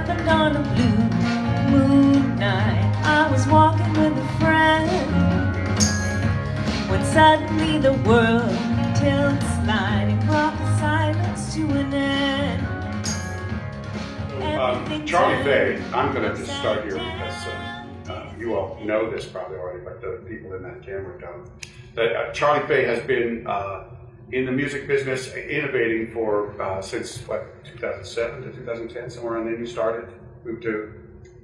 happened on a blue moon night. I was walking with a friend when suddenly the world tilted slide and brought the silence to an end. Charlie Faye, I'm going to just start here because you all know this probably already, but the people in that camera don't. That Charlie Faye has been in the music business, innovating for since what, 2007 to 2010, somewhere around then you started, moved to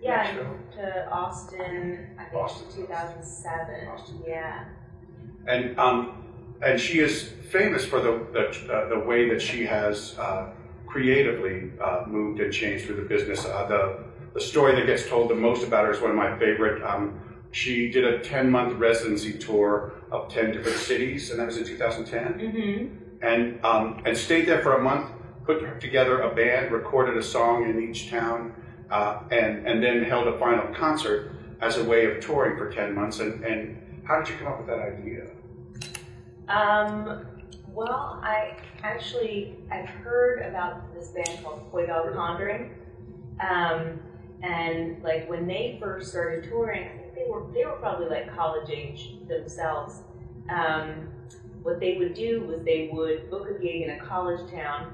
Nashville? To Austin, I think Austin, 2007. Austin. Yeah. And she is famous for the way that she has creatively moved and changed through the business. The story that gets told the most about her is one of my favorite. She did a 10-month residency tour of 10 different cities, and that was in 2010. Mm-hmm. And stayed there for a month, put together a band, recorded a song in each town, and then held a final concert as a way of touring for 10 months. And how did you come up with that idea? Well, I've heard about this band called Koi Bell Conjuring, and like when they first started touring, I think they were probably like college age themselves. What they would do was they would book a gig in a college town.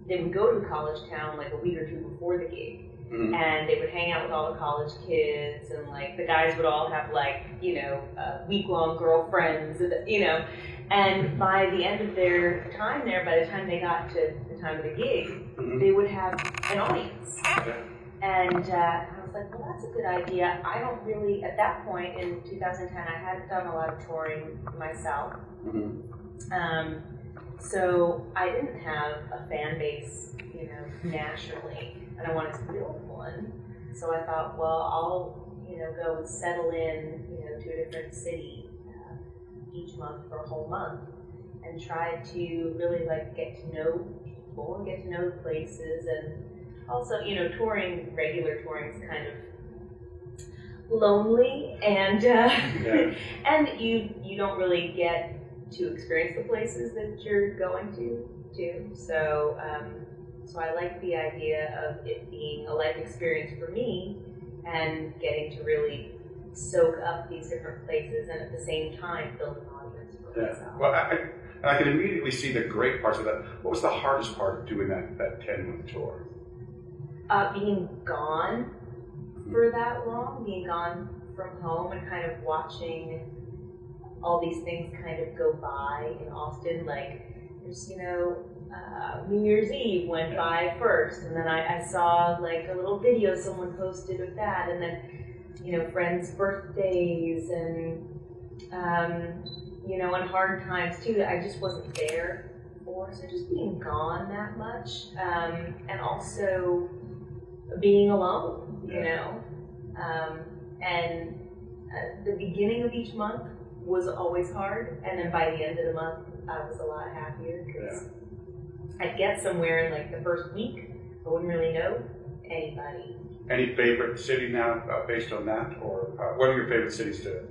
They would go to the college town like a week or two before the gig. Mm-hmm. And they would hang out with all the college kids, and like the guys would all have like, week-long girlfriends, and by the end of their time there, by the time they got to the time of the gig, mm-hmm. they would have an audience. Okay. And I was like, well, that's a good idea. I don't really, at that point in 2010, I hadn't done a lot of touring myself. Mm-hmm. So I didn't have a fan base, nationally, and I wanted to build one. So I thought, well, I'll, go and settle in, to a different city each month for a whole month, and try to really like get to know people and get to know the places, and also, regular touring is kind of lonely, and and you don't really get to experience the places that you're going to. So I like the idea of it being a life experience for me, and getting to really soak up these different places, and at the same time build an audience for myself. Well, I can immediately see the great parts of that. What was the hardest part of doing that 10-month tour? Being gone for that long, being gone from home, and kind of watching all these things kind of go by in Austin. Like, there's, New Year's Eve went by first, and then I saw like a little video someone posted of that, and then, friends' birthdays, and, and hard times too that I just wasn't there for. So just being gone that much, and also being alone, and the beginning of each month was always hard, and then by the end of the month, I was a lot happier, because I'd get somewhere in like the first week, I wouldn't really know anybody. Any favorite city now based on that, or what are your favorite cities to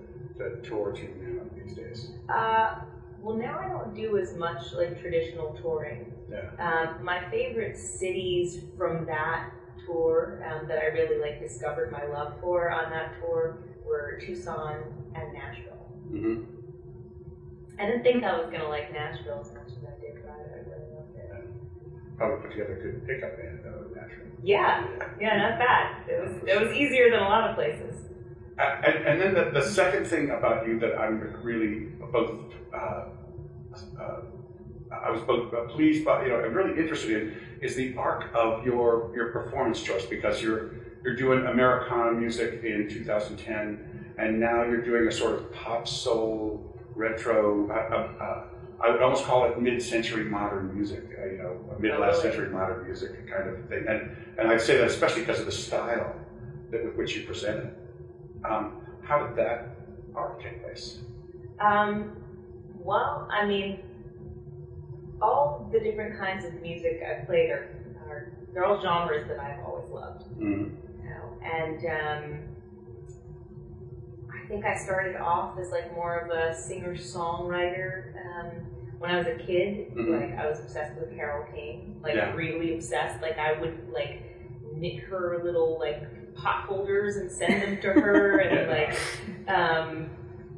tour to now these days? Well, now I don't do as much like traditional touring. Yeah. My favorite cities from that tour that I really discovered my love for on that tour were Tucson and Nashville. Mm-hmm. I didn't think I was going to like Nashville as much as I did, but I really loved it. Probably put together a good pickup band though, Nashville. Yeah, not bad. It was easier than a lot of places. And then the second thing about you that I'm really both I was both pleased by, and really interested in, is the arc of your performance choice, because you're doing Americana music in 2010, and now you're doing a sort of pop soul retro. I would almost call it mid-century modern music, mid-last century modern music kind of thing, and I'd say that especially because of the style with which you present it. How did that arc take place? Well, I mean, all the different kinds of music I've played are all genres that I've always loved. Mm-hmm. And I think I started off as more of a singer-songwriter. When I was a kid, mm-hmm. I was obsessed with Carole King, yeah. really obsessed. I would knit her little like pot holders and send them to her, and like,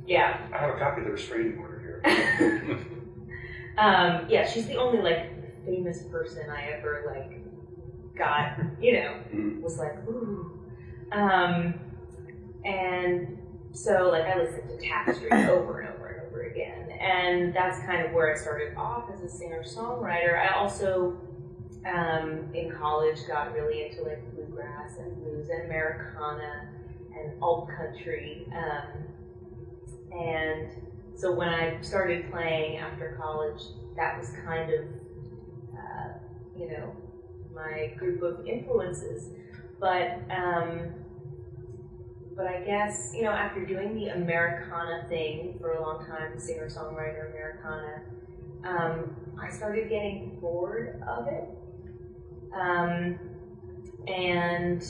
yeah. I have a copy of the restraining order here. Yeah, she's the only like famous person I ever like got, you know, was like, ooh. And so like I listened to Tapestry over and over and over again, and that's kind of where I started off as a singer-songwriter. I also in college got really into like bluegrass and blues and Americana and alt country, and so when I started playing after college, that was kind of you know, my group of influences. But I guess, you know, after doing the Americana thing for a long time, singer-songwriter Americana, I started getting bored of it. And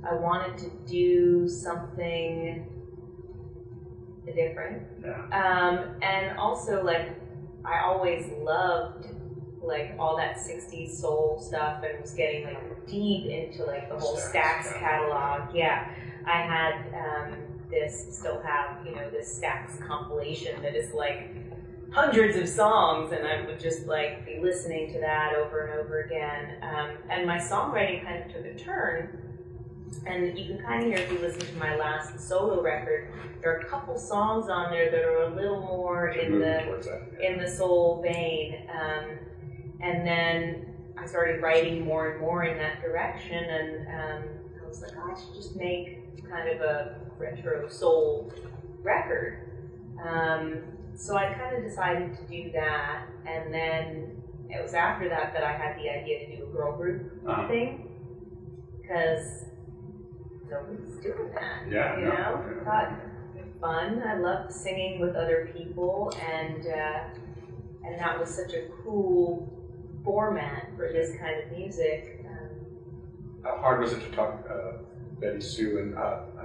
I wanted to do something different. Yeah. And also, like, I always loved like all that 60s soul stuff, and was getting like deep into like the whole Stax catalog. Yeah, I had still have, you know, this Stax compilation that is like hundreds of songs, and I would just like be listening to that over and over again. And my songwriting kind of took a turn, and you can kind of hear if you listen to my last solo record, there are a couple songs on there that are a little more in the soul vein. And then I started writing more and more in that direction, and I was like, oh, I should just make kind of a retro soul record. So I kind of decided to do that, and then it was after that I had the idea to do a girl group thing, because nobody's doing that. Yeah, you know? I thought it was fun. I loved singing with other people, and that was such a cool format for this kind of music. How hard was it to talk Betty Sue and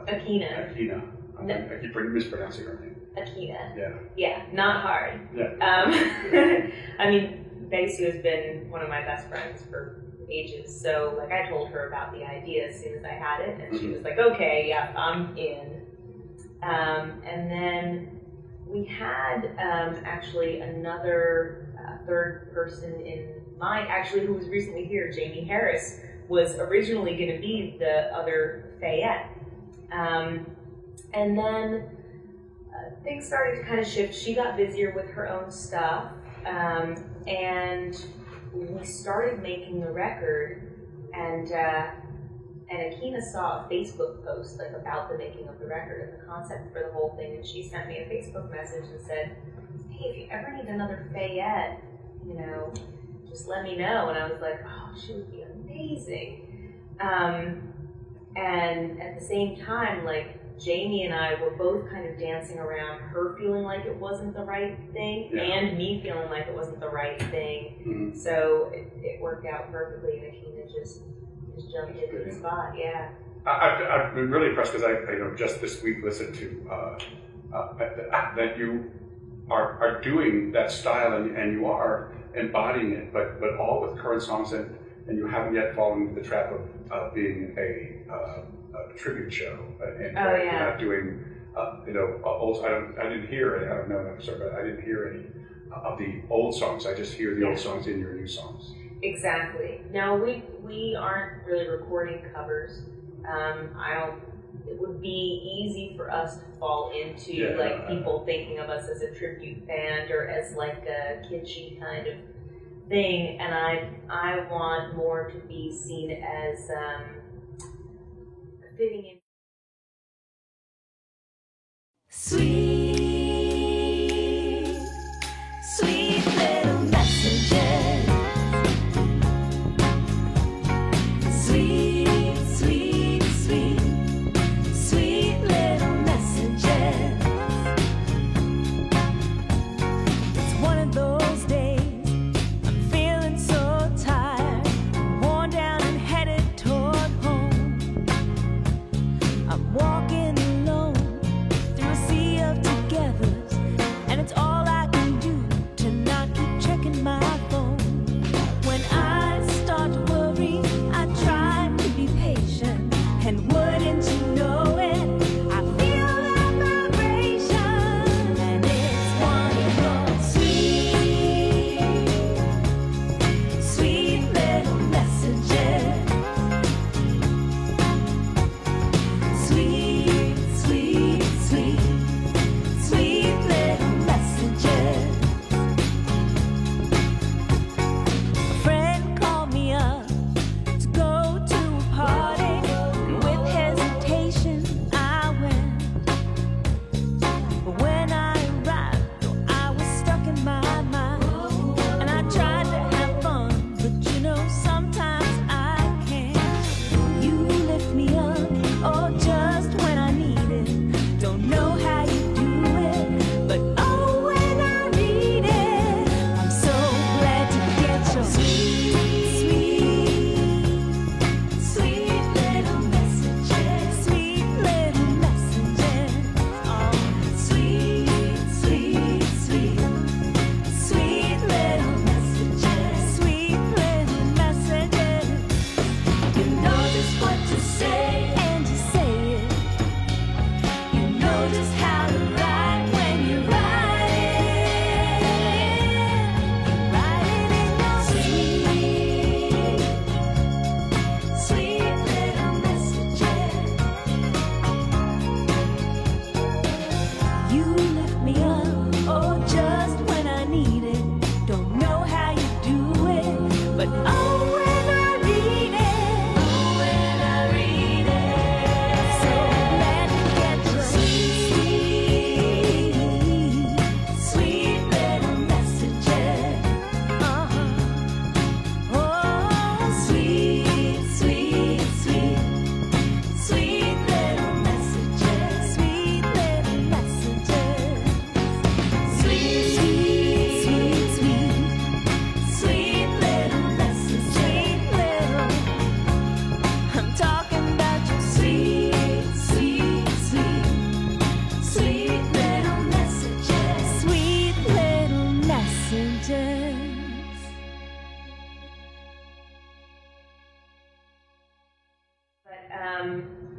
Akina. Akina. I keep mispronouncing her name. Akina. Yeah. Yeah, not hard. Yeah. I mean, Betty Sue has been one of my best friends for ages, so like I told her about the idea as soon as I had it, and she was like, okay, yeah, I'm in. And then we had actually another third person in mind, actually, who was recently here, Jamie Harris, was originally going to be the other Fayette. And then things started to kind of shift. She got busier with her own stuff, and we started making the record, and Akina saw a Facebook post like about the making of the record and the concept for the whole thing, and she sent me a Facebook message and said, hey, if you ever need another Fayette, you know, just let me know. And I was like, oh, she would be amazing. And at the same time, like, Jamie and I were both kind of dancing around her feeling like it wasn't the right thing, and me feeling like it wasn't the right thing. So it worked out perfectly, and Akina just jumped into the spot. Yeah. I've been really impressed because I just this week listened to that you are doing that style, and you are embodying it, but all with current songs, and you haven't yet fallen into the trap of being a tribute show, and you're not doing old. I didn't hear any. I don't know. I'm sorry, but I didn't hear any of the old songs. I just hear the old songs in your new songs. Exactly. No, we aren't really recording covers. It would be easy for us to fall into people thinking of us as a tribute band or as like a kitschy kind of thing, and I want more to be seen as fitting in. Sweet, sweet little messages. Sweet, sweet, sweet, sweet little messages. It's one of those days, I'm feeling so tired, worn down and headed toward home. I'm walking alone through a sea of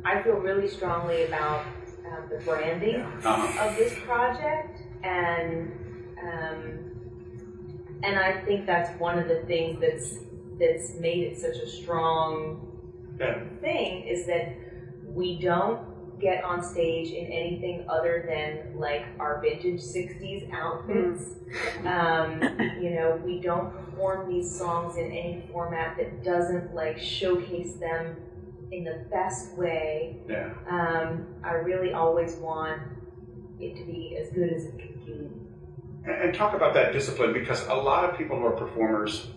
I feel really strongly about the branding of this project, and I think that's one of the things that's made it such a strong thing, is that we don't get on stage in anything other than like our vintage 60s outfits. You know, we don't perform these songs in any format that doesn't like showcase them in the best way. I really always want it to be as good as it can be. And talk about that discipline, because a lot of people who are performers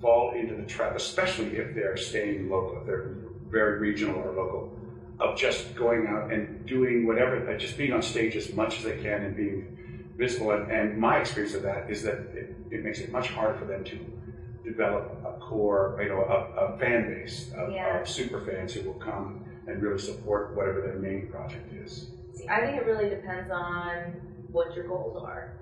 fall into the trap, especially if they're staying local, if they're very regional or local, of just going out and doing whatever, just being on stage as much as they can and being visible. And my experience of that is that it makes it much harder for them to develop a core, you know, a fan base of super fans who will come and really support whatever their main project is. See, I think it really depends on what your goals are.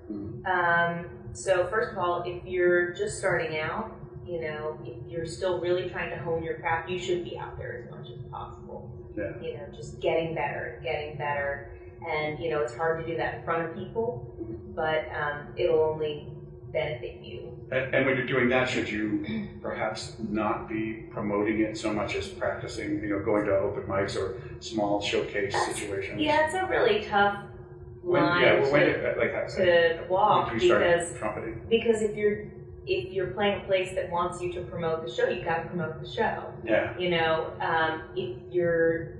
So first of all, if you're just starting out, you know, if you're still really trying to hone your craft, you should be out there as much as possible. You know, just getting better. And, you know, it's hard to do that in front of people, but it'll only benefit you. And when you're doing that, should you perhaps not be promoting it so much as practicing, you know, going to open mics or small showcase situations? Yeah, it's a really tough line to walk, because if you're playing a place that wants you to promote the show, you got to promote the show. You know, if you're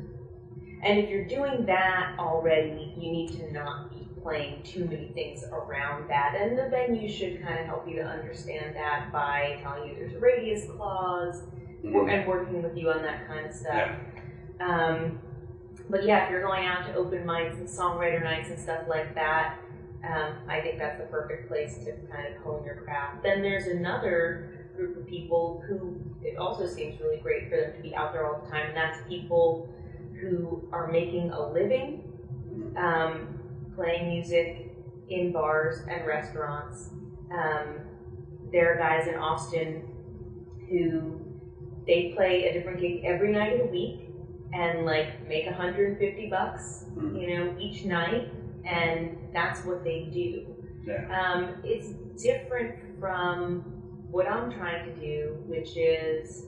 doing that already, you need to not be playing too many things around that, and the venue should kind of help you to understand that by telling you there's a radius clause and working with you on that kind of stuff. But yeah, if you're going out to open mics and songwriter nights and stuff like that, I think that's the perfect place to kind of hone your craft. Then there's another group of people who it also seems really great for them to be out there all the time, and that's people who are making a living playing music in bars and restaurants. There are guys in Austin who they play a different gig every night of the week and like make $150, you know, each night, and that's what they do. It's different from what I'm trying to do, which is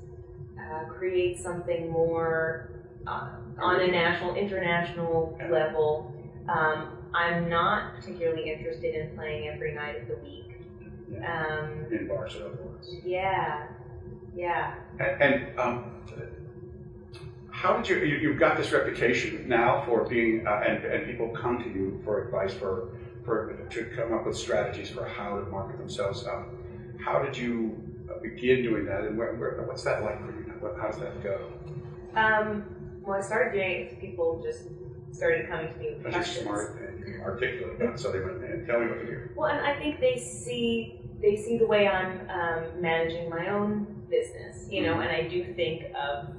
create something more on a national, international level. I'm not particularly interested in playing every night of the week. In bars or otherwise. And how did you've got this reputation now for being, and people come to you for advice to come up with strategies for how to market themselves. How did you begin doing that, and what's that like for you now? How does that go? Well, I started doing it, people just started coming to me with questions. You're smart and articulate about it, so they went, man, tell me what to do. Well, and I think they see the way I'm managing my own business, you know, and I do think of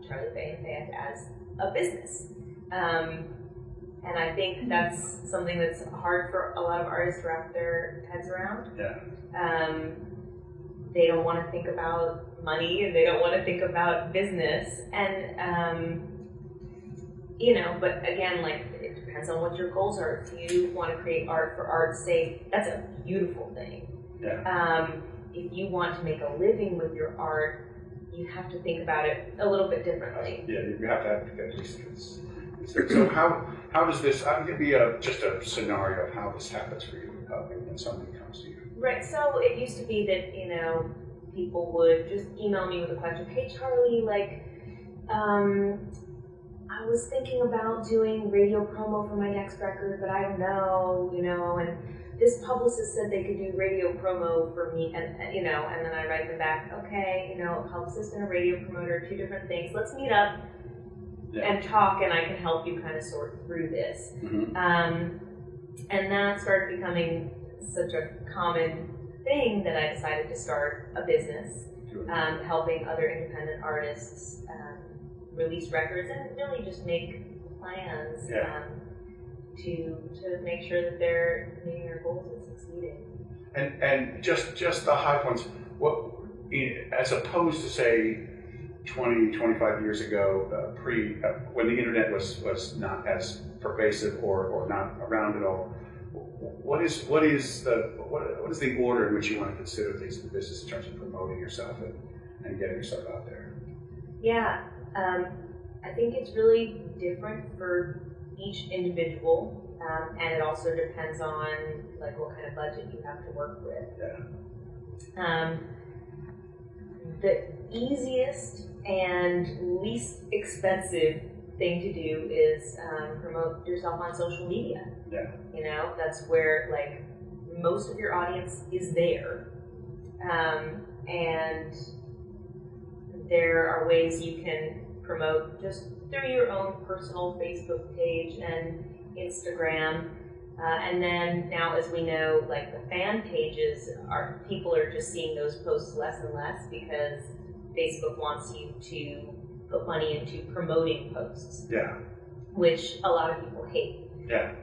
Charlie Faye and Fayette as a business. And I think that's something that's hard for a lot of artists to wrap their heads around. They don't want to think about money, and they don't want to think about business, and you know, but again, like, it depends on what your goals are. If you want to create art for art's sake, that's a beautiful thing. If you want to make a living with your art, you have to think about it a little bit differently. You have to advocate these things. So how does this, give me just a scenario of how this happens for you when somebody comes to you. Right, so it used to be that, you know, people would just email me with a question, hey Charlie, like, I was thinking about doing radio promo for my next record, but I don't know, you know, and this publicist said they could do radio promo for me, and you know, and then I write them back, okay, you know, a publicist and a radio promoter, two different things, let's meet up and talk, and I can help you kind of sort through this. And that started becoming such a common thing that I decided to start a business, helping other independent artists release records and really just make plans to make sure that they're meeting their goals and succeeding. And just the high points. What, as opposed to say, 20, 25 years ago, when the internet was not as pervasive or not around at all. What is the order in which you want to consider things in business in terms of promoting yourself and getting yourself out there? Yeah, I think it's really different for each individual, and it also depends on like what kind of budget you have to work with. Yeah. The easiest and least expensive thing to do is promote yourself on social media. Yeah. You know, that's where like most of your audience is there, and there are ways you can promote just through your own personal Facebook page and Instagram. And then now, as we know, like the fan pages people are just seeing those posts less and less because Facebook wants you to put money into promoting posts. Yeah. Which a lot of people hate. Yeah.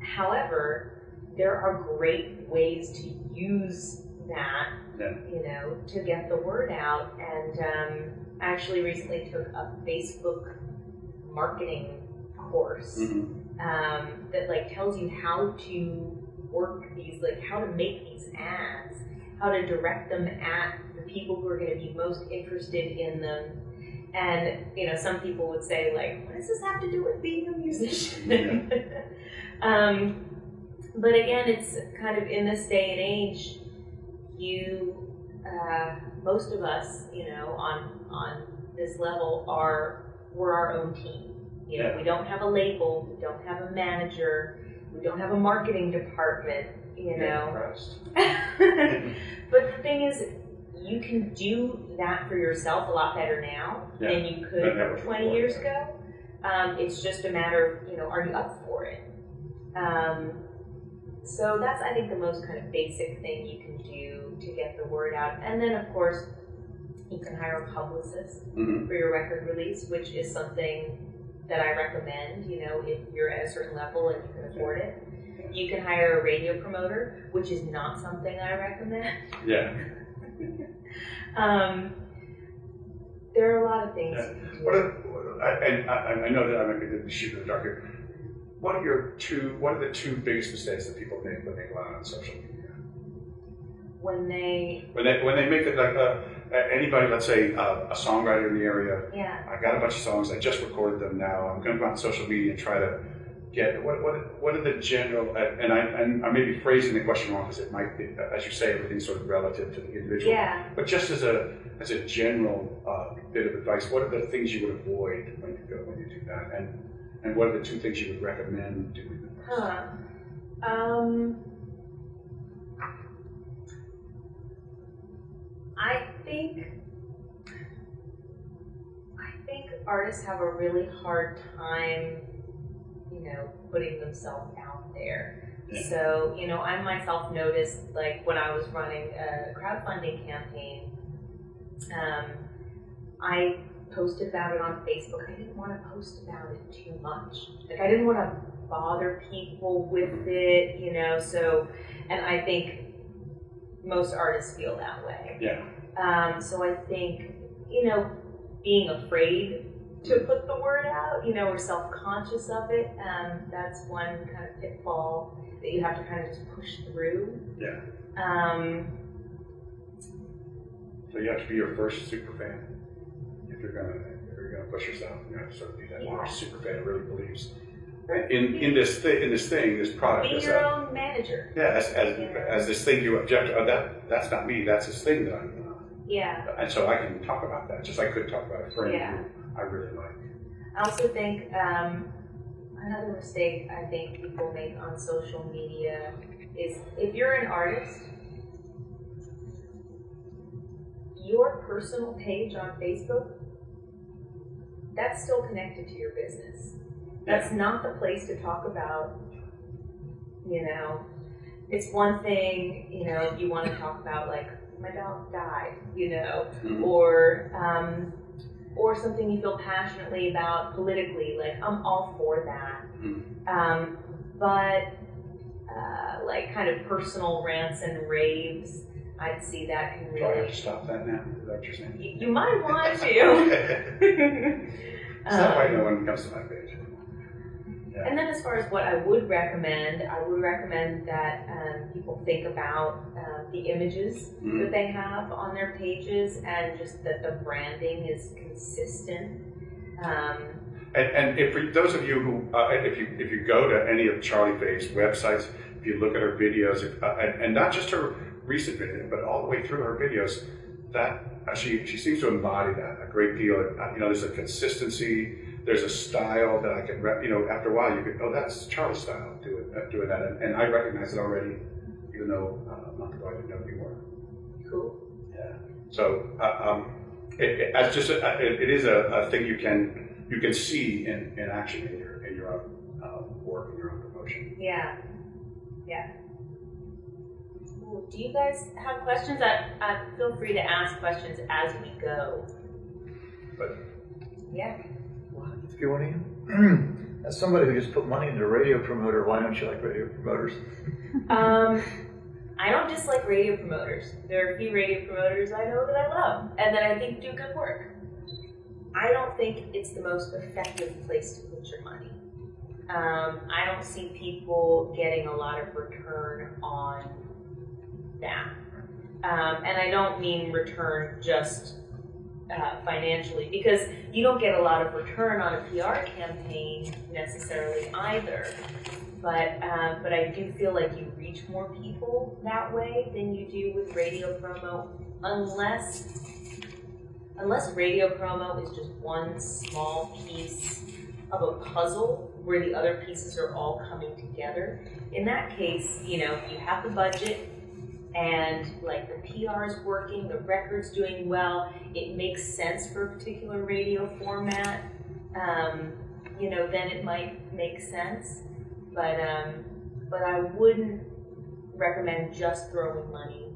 However, there are great ways to use that, Yeah. you know, to get the word out. And I actually recently took a Facebook marketing course. Mm-hmm. That like tells you how to work these, like how to make these ads, how to direct them at the people who are going to be most interested in them. And you know, some people would say like, what does this have to do with being a musician? Yeah. But again, it's kind of in this day and age, most of us, you know, on this level we're our own team. You know, Yeah. we don't have a label, we don't have a manager, we don't have a marketing department, you know. Impressed. But the thing is, you can do that for yourself a lot better now Yeah. than you could Than ever 20 before, years yeah. ago. It's just a matter of, you know, are you up for it? So that's, I think, the most kind of basic thing you can do to get the word out. And then, of course, you can hire a publicist Mm-hmm. for your record release, which is something that I recommend, you know, if you're at a certain level and you can afford it. You can hire a radio promoter, which is not something I recommend. Yeah. There are a lot of things Yeah. you can do. I know that I might be shooting in the dark here. What are the two biggest mistakes that people make when they go out on social media? When they, When they make it like anybody, let's say a songwriter in the area. yeah, I got a bunch of songs. I just recorded them now. I'm going to go on social media and try to get what are the general and I may be phrasing the question wrong because it might be, as you say, everything's sort of relative to the individual. yeah. But just as a general bit of advice, what are the things you would avoid when you do that, and what are the two things you would recommend doing? I think artists have a really hard time, you know, putting themselves out there. Yeah. So, you know, I myself noticed, like, when I was running a crowdfunding campaign, I posted about it on Facebook. I didn't want to post about it too much. Like, I didn't want to bother people with it, you know, so, and I think most artists feel that way. Yeah. So I think, you know, being afraid to put the word out, you know, or self-conscious of it, that's one kind of pitfall that you have to kind of just push through. Yeah. So you have to be your first super fan if you're gonna push yourself. You have to sort of be that first super fan who really believes in this product. Be as your a- own manager. Yeah, as this thing you object to. That's not me. That's this thing that I'm. Yeah. And so I can talk about that, just like I could talk about a friend Yeah. who I really like. I also think another mistake I think people make on social media is if you're an artist, your personal page on Facebook, that's still connected to your business. That's not the place to talk about, you know, it's one thing, you know, if you want to talk about like, my dog died, you know, Mhm. or something you feel passionately about politically, like I'm all for that. But like kind of personal rants and raves, I'd see that can Do I have really. to stop that now? Is that what you're saying? You might want to. So that way no one comes to my page. Yeah. And then as far as what I would recommend that people think about the images that they have on their pages, and just that the branding is consistent. And if for those of you who, if you go to any of Charlie Faye's websites, if you look at her videos, and not just her recent video, but all the way through her videos, that she seems to embody that a great deal. There's a consistency, there's a style that I can, after a while you could, oh, that's Charlie's style, doing that, and I recognize it already, even though a month ago I didn't know who you were. Cool. Yeah. So it is a thing you can see in action in your own work, in your own promotion. Yeah. Yeah. Ooh, do you guys have questions? Feel free to ask questions as we go. But Yeah. If you want to, as somebody who just put money into a radio promoter, why don't you like radio promoters? I don't dislike radio promoters. There are a few radio promoters I know that I love and that I think do good work. I don't think it's the most effective place to put your money. I don't see people getting a lot of return on that. And I don't mean return just financially, because you don't get a lot of return on a PR campaign necessarily either. But I do feel like you reach more people that way than you do with radio promo, unless radio promo is just one small piece of a puzzle where the other pieces are all coming together. In that case, you have the budget, and like the PR is working, the record's doing well, it makes sense for a particular radio format, then it might make sense. But I wouldn't recommend just throwing money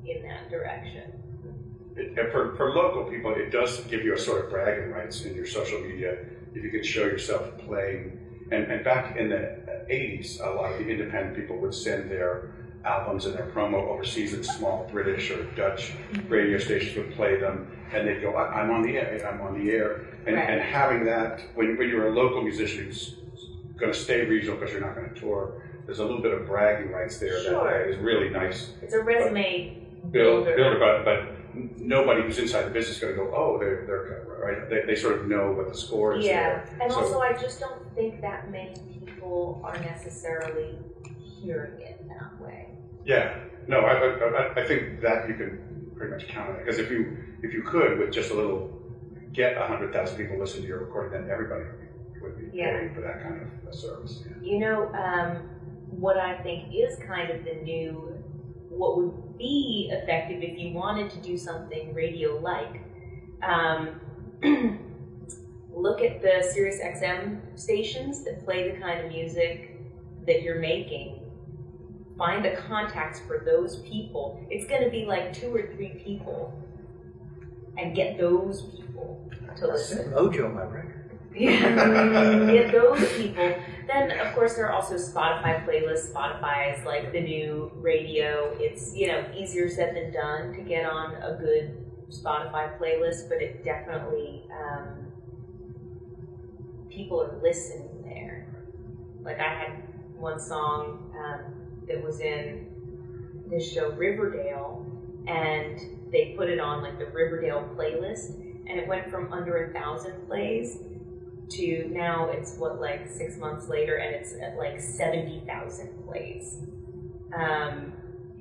in that direction. For local people, it does give you a sort of bragging rights in your social media if you could show yourself playing. And back in the 80s, a lot of the independent people would send their albums and their promo overseas, and small British or Dutch radio stations would play them, and they'd go, I'm on the air, I'm on the air. And, Right. and having that, when you're a local musician who's going to stay regional because you're not going to tour, there's a little bit of bragging rights there Sure. that is really nice. It's a resume Builder, but nobody who's inside the business is going to go, oh, they're right. They sort of know what the score is Yeah, there. and So- also I just don't think that many people are necessarily hearing it that way. Yeah, no, I think that you can pretty much count on it, because if you could, with just a little, get 100,000 people listen to your recording, then everybody would be paying for that kind of a service. Yeah. What I think is kind of the new, what would be effective if you wanted to do something radio-like, look at the Sirius XM stations that play the kind of music that you're making. Find the contacts for those people. It's going to be like 2 or 3 people, and get those people to I listen. sent Mojo my record. Yeah, get those people. Then, of course, there are also Spotify playlists. Spotify is like the new radio. It's, easier said than done to get on a good Spotify playlist, but it definitely, people are listening there. Like, I had one song that was in this show Riverdale, and they put it on like the Riverdale playlist, and it went from under 1,000 plays to now it's 6 months later, and it's at like 70,000 plays.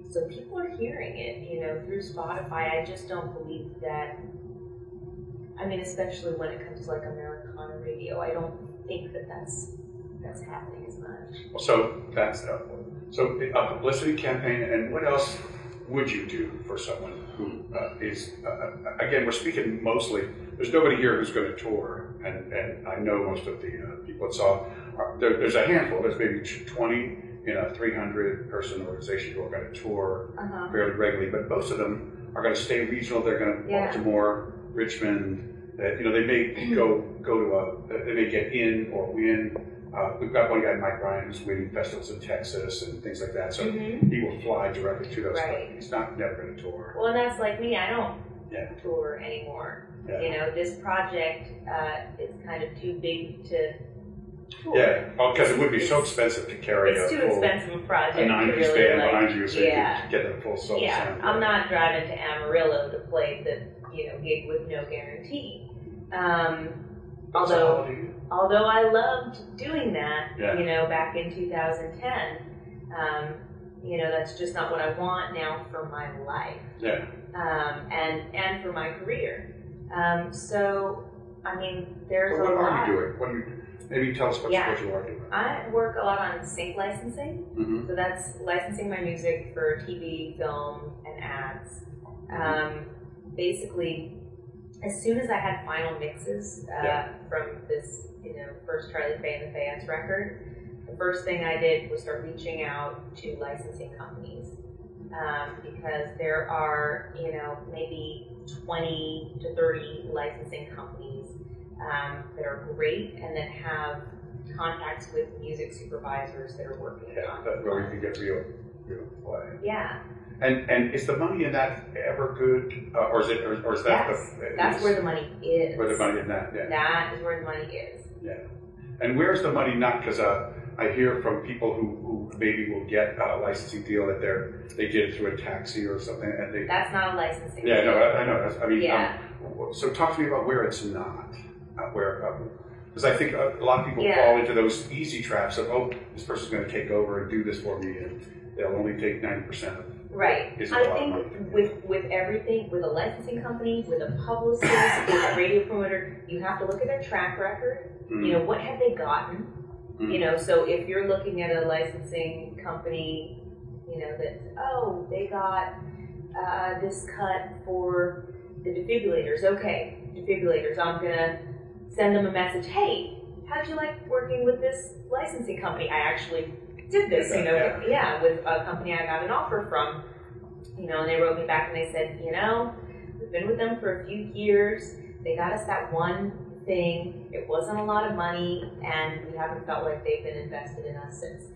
So people are hearing it, through Spotify. I just don't believe that. I mean, especially when it comes to like Americana radio, I don't think that that's happening as much. So that's so a publicity campaign, and what else would you do for someone who is, again, we're speaking mostly, there's nobody here who's going to tour, and I know most of the people that saw, there's a handful, there's maybe 20 in a 300-person organization who are going to tour fairly regularly, but most of them are going to stay regional. They're going to Baltimore, Richmond, they may go to they may get in or win we've got one guy, Mike Ryan, who's winning festivals in Texas and things like that. So he will fly directly to those. Right. But he's never going to tour. Well, and that's like me. I don't Yeah. tour anymore. Yeah. You know, this project is kind of too big to tour. Yeah, well, because it would be so expensive to carry It's too a full expensive a project. a to 90s really, band like, behind you, so yeah. you can get the full solo Yeah, sound. I'm not driving to Amarillo to play the gig with no guarantee. Although I loved doing that, Yeah. back in 2010, that's just not what I want now for my life. Yeah. And for my career. So, I mean, there's Well, a what lot. are you doing? Maybe tell us what you are doing. I work a lot on sync licensing. Mm-hmm. So that's licensing my music for TV, film, and ads. Basically, as soon as I had final mixes from this, first Charlie Faye and the Fayettes record, the first thing I did was start reaching out to licensing companies. Because there are, maybe 20 to 30 licensing companies that are great and that have contacts with music supervisors that are working on. That's where you can get real play. Yeah. And is the money in that ever good, or is that Yes, that's where the money is. Where the money in that? Yeah. That is where the money is. Yeah. And where's the money not? Because I hear from people who maybe will get a licensing deal that they get it through a taxi or something, and they. That's not a licensing Yeah, deal. no, I know. I mean, Yeah. So talk to me about where it's not, because I think a lot of people Yeah. fall into those easy traps of, oh, this person's going to take over and do this for me, and they'll only take 90% of. Right. Is a I lot of think money. with everything, with a licensing company, with a publicist, with a radio promoter, you have to look at their track record. Mm-hmm. What have they gotten? Mm-hmm. So if you're looking at a licensing company, that, they got this cut for the defibrillators. Okay, defibrillators. I'm gonna send them a message. Hey, how'd you like working with this licensing company? I actually did this, with a company I got an offer from, and they wrote me back and they said, we've been with them for a few years. They got us that one thing. It wasn't a lot of money, and we haven't felt like they've been invested in us since.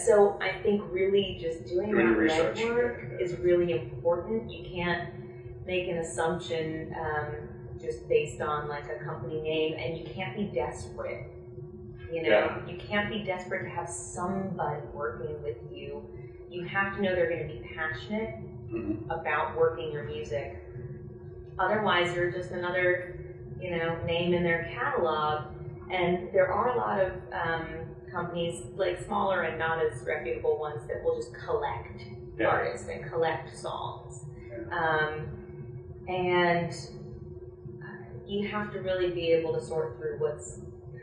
So I think really just doing that research legwork is really important. You can't make an assumption just based on like a company name, and you can't be desperate. You can't be desperate to have somebody working with you. You have to know they're going to be passionate about working your music. Otherwise, you're just another, name in their catalog. And there are a lot of companies, like smaller and not as reputable ones, that will just collect artists and collect songs. And you have to really be able to sort through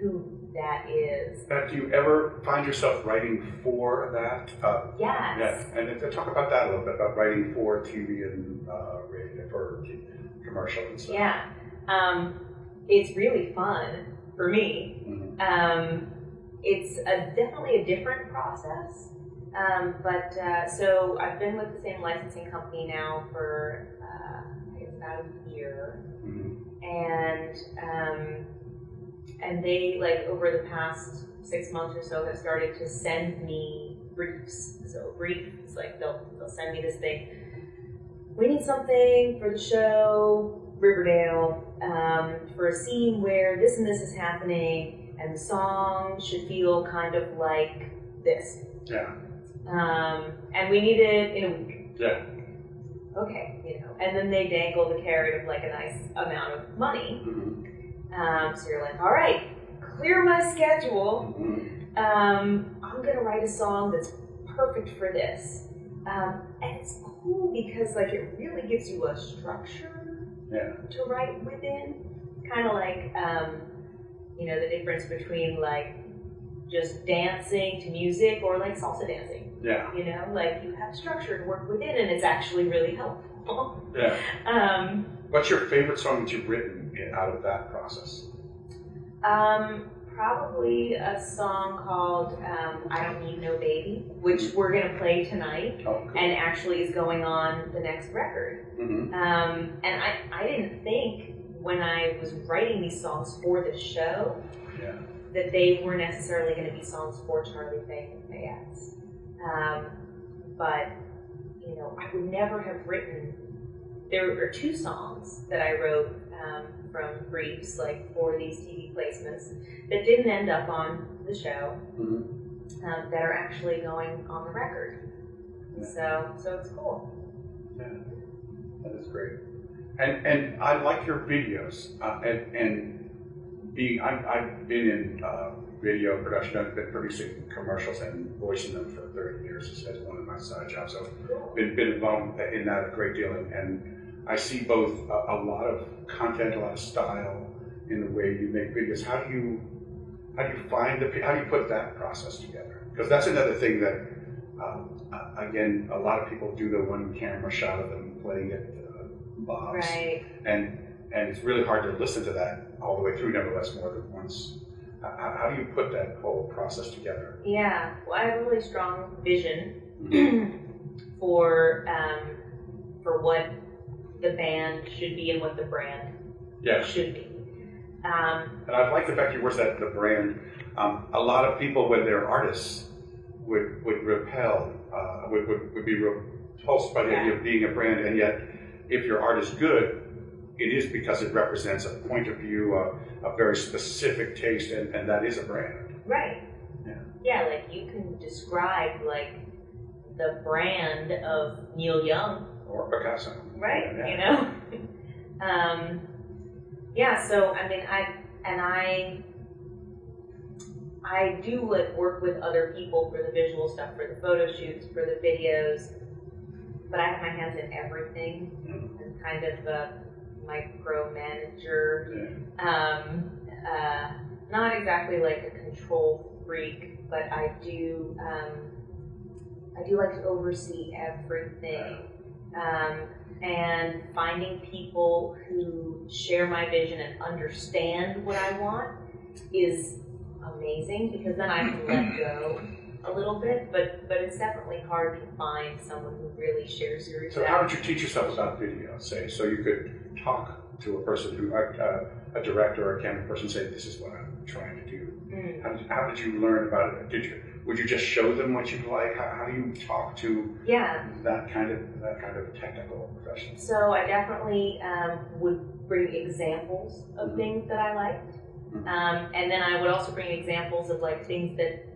who that is. Do you ever find yourself writing for that? Yes. Yeah, and talk about that a little bit, about writing for TV and radio, for commercial and stuff. Yeah. It's really fun for me. Mm-hmm. It's definitely a different process. So I've been with the same licensing company now for I guess about a year. Mm-hmm. And they, like, over the past 6 months or so, have started to send me briefs. So briefs, like, they'll send me this thing. We need something for the show, Riverdale, for a scene where this and this is happening, and the song should feel kind of like this. Yeah. And we need it in a week. Yeah. Okay, and then they dangle the carrot of, like, a nice amount of money. Mm-hmm. So you're like, all right, clear my schedule. Mm-hmm. I'm gonna write a song that's perfect for this. And it's cool because, like, it really gives you a structure to write within. Kind of like, the difference between, like, just dancing to music or, like, salsa dancing. Yeah. Like, you have structure to work within, and it's actually really helpful. Yeah. What's your favorite song that you've written out of that process? Probably a song called I Don't Need No Baby, which we're going to play tonight, cool. And actually is going on the next record. Mm-hmm. And I didn't think when I was writing these songs for the show that they were necessarily going to be songs for Charlie Faye and the Fayettes. But, you know, I would never have written, there are 2 songs that I wrote from briefs, like for these TV placements, that didn't end up on the show, that are actually going on the record. So it's cool. Yeah, that is great. And I like your videos. And being, I've been in video production. I've been producing commercials and voicing them for 30 years as one of my side jobs. So been involved in that a great deal. And I see both a lot of content, a lot of style in the way you make videos. How do you how do you put that process together? Because that's another thing that, again, a lot of people do the one camera shot of them playing at Bob's. Right. And it's really hard to listen to that all the way through, nevertheless, more than once. How do you put that whole process together? Yeah, well, I have a really strong vision for what the band should be and what the brand should be. And I like the fact you words that the brand. A lot of people, when they're artists, would repel, would be repulsed by the idea of being a brand, and yet, if your art is good, it is because it represents a point of view, a very specific taste, and that is a brand. Right. Yeah. Yeah, like you can describe like the brand of Neil Young. Or Picasso. Right, Yeah. you know? Yeah, so I mean, I do like work with other people for the visual stuff, for the photo shoots, for the videos, but I have my hands in everything. I'm kind of a micromanager. Not exactly like a control freak, but I do like to oversee everything. And finding people who share my vision and understand what I want is amazing, because then I can let go a little bit, but it's definitely hard to find someone who really shares your So how did you teach yourself about video, say, so you could talk to a person who, a director or a camera person, say, this is what I'm trying to do. How did you learn about it? Would you just show them what you'd like? How do you talk to that kind of technical professional? So I definitely would bring examples of things that I liked, and then I would also bring examples of like things that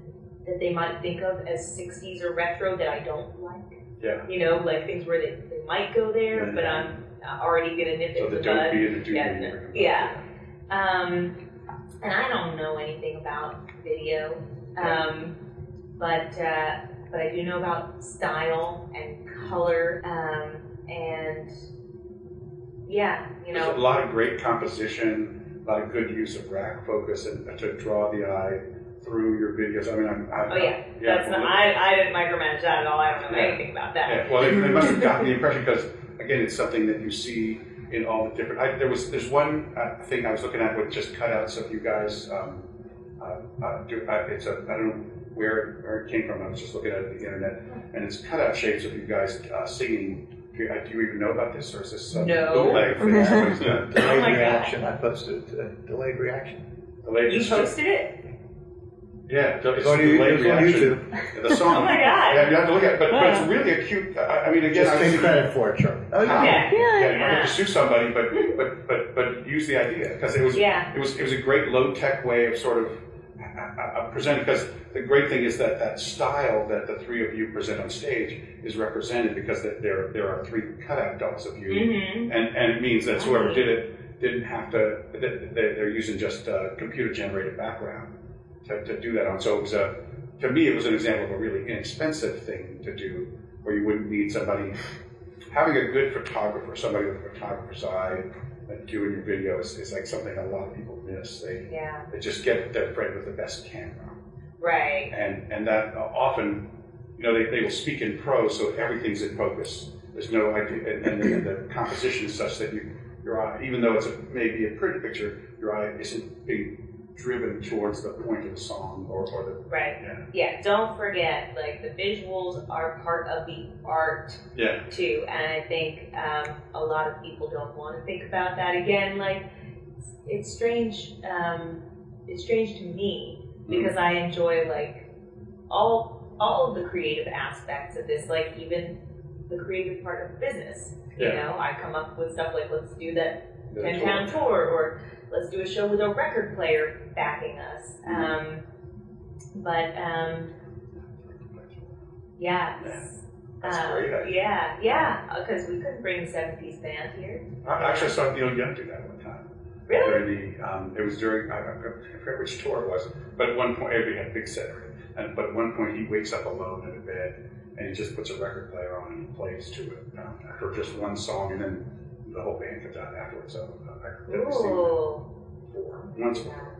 they might think of as 60s or retro that I don't like. Yeah. You know, like things where they might go there, but I'm already gonna nip it in the bud. So the don't be and the do be. Yeah. And I don't know anything about video. But I do know about style and color, and yeah, you know. There's a lot of great composition, a lot of good use of rack focus and to draw the eye through your videos. I mean, I didn't micromanage that at all. I don't know anything about that. Yeah. Well, they must have gotten the impression, because again, it's something that you see in all the different. There's one thing I was looking at with just cutouts of you guys. Do. I don't know where it came from. I was just looking at the internet, and it's cutout shapes of you guys singing. Do you even know about this, or is this some bootleg thing? Somebody's done? Delayed reaction. I posted it. Delayed reaction. You posted it? Yeah, it's on delayed reaction. YouTube. The song. Oh my God. Yeah, you have to look at it, but it's really a cute. I mean, again, Just take credit for it, Charlie. Oh, Yeah. You might have to sue somebody, but use the idea, because it was a great low tech way of sort of presenting. Because the great thing is that style that the three of you present on stage is represented, because there are 3 cutout dolls of you, and it means that whoever did it didn't have to. They're using just a computer generated background to do that on. So it was to me, it was an example of a really inexpensive thing to do, where you wouldn't need somebody. Having a good photographer, somebody with a photographer's eye, doing your videos is like something a lot of people miss. They just get their friend with the best camera. Right. And that often, you know, they will speak in prose, so everything's in focus. There's no idea, and the composition is such that your eye, even though it's maybe a pretty picture, your eye isn't being driven towards the point of the song or the Yeah, don't forget, like, the visuals are part of the art too, and I think a lot of people don't want to think about that. Again, like, it's strange it's strange to me because I enjoy like all of the creative aspects of this, like even the creative part of business. You know, I come up with stuff like, let's do that 10-town tour, or let's do a show with a record player backing us. That's great. Because we couldn't bring a 7-piece band here. I actually saw Neil Young do that one time. Really? During it was during, I forget which tour it was, but at one point, everybody had a big set, but at one point he wakes up alone in a bed and he just puts a record player on and he plays to it for just one song, and then the whole band comes out afterwards. So I've never seen that once before.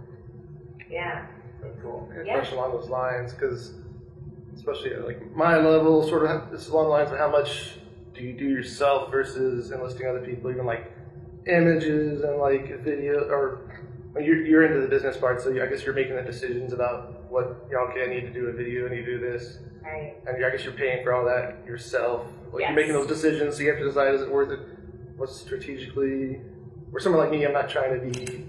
Yeah. But cool. A question along those lines, because especially at like my level, sort of this is along the lines of how much do you do yourself versus enlisting other people, even like images and like video, or when you're into the business part, so I guess you're making the decisions about what, okay, I need to do a video, I need to do this, right? And I guess you're paying for all that yourself. Like you're making those decisions, so you have to decide, is it worth it? What's strategically, or someone like me, I'm not trying to be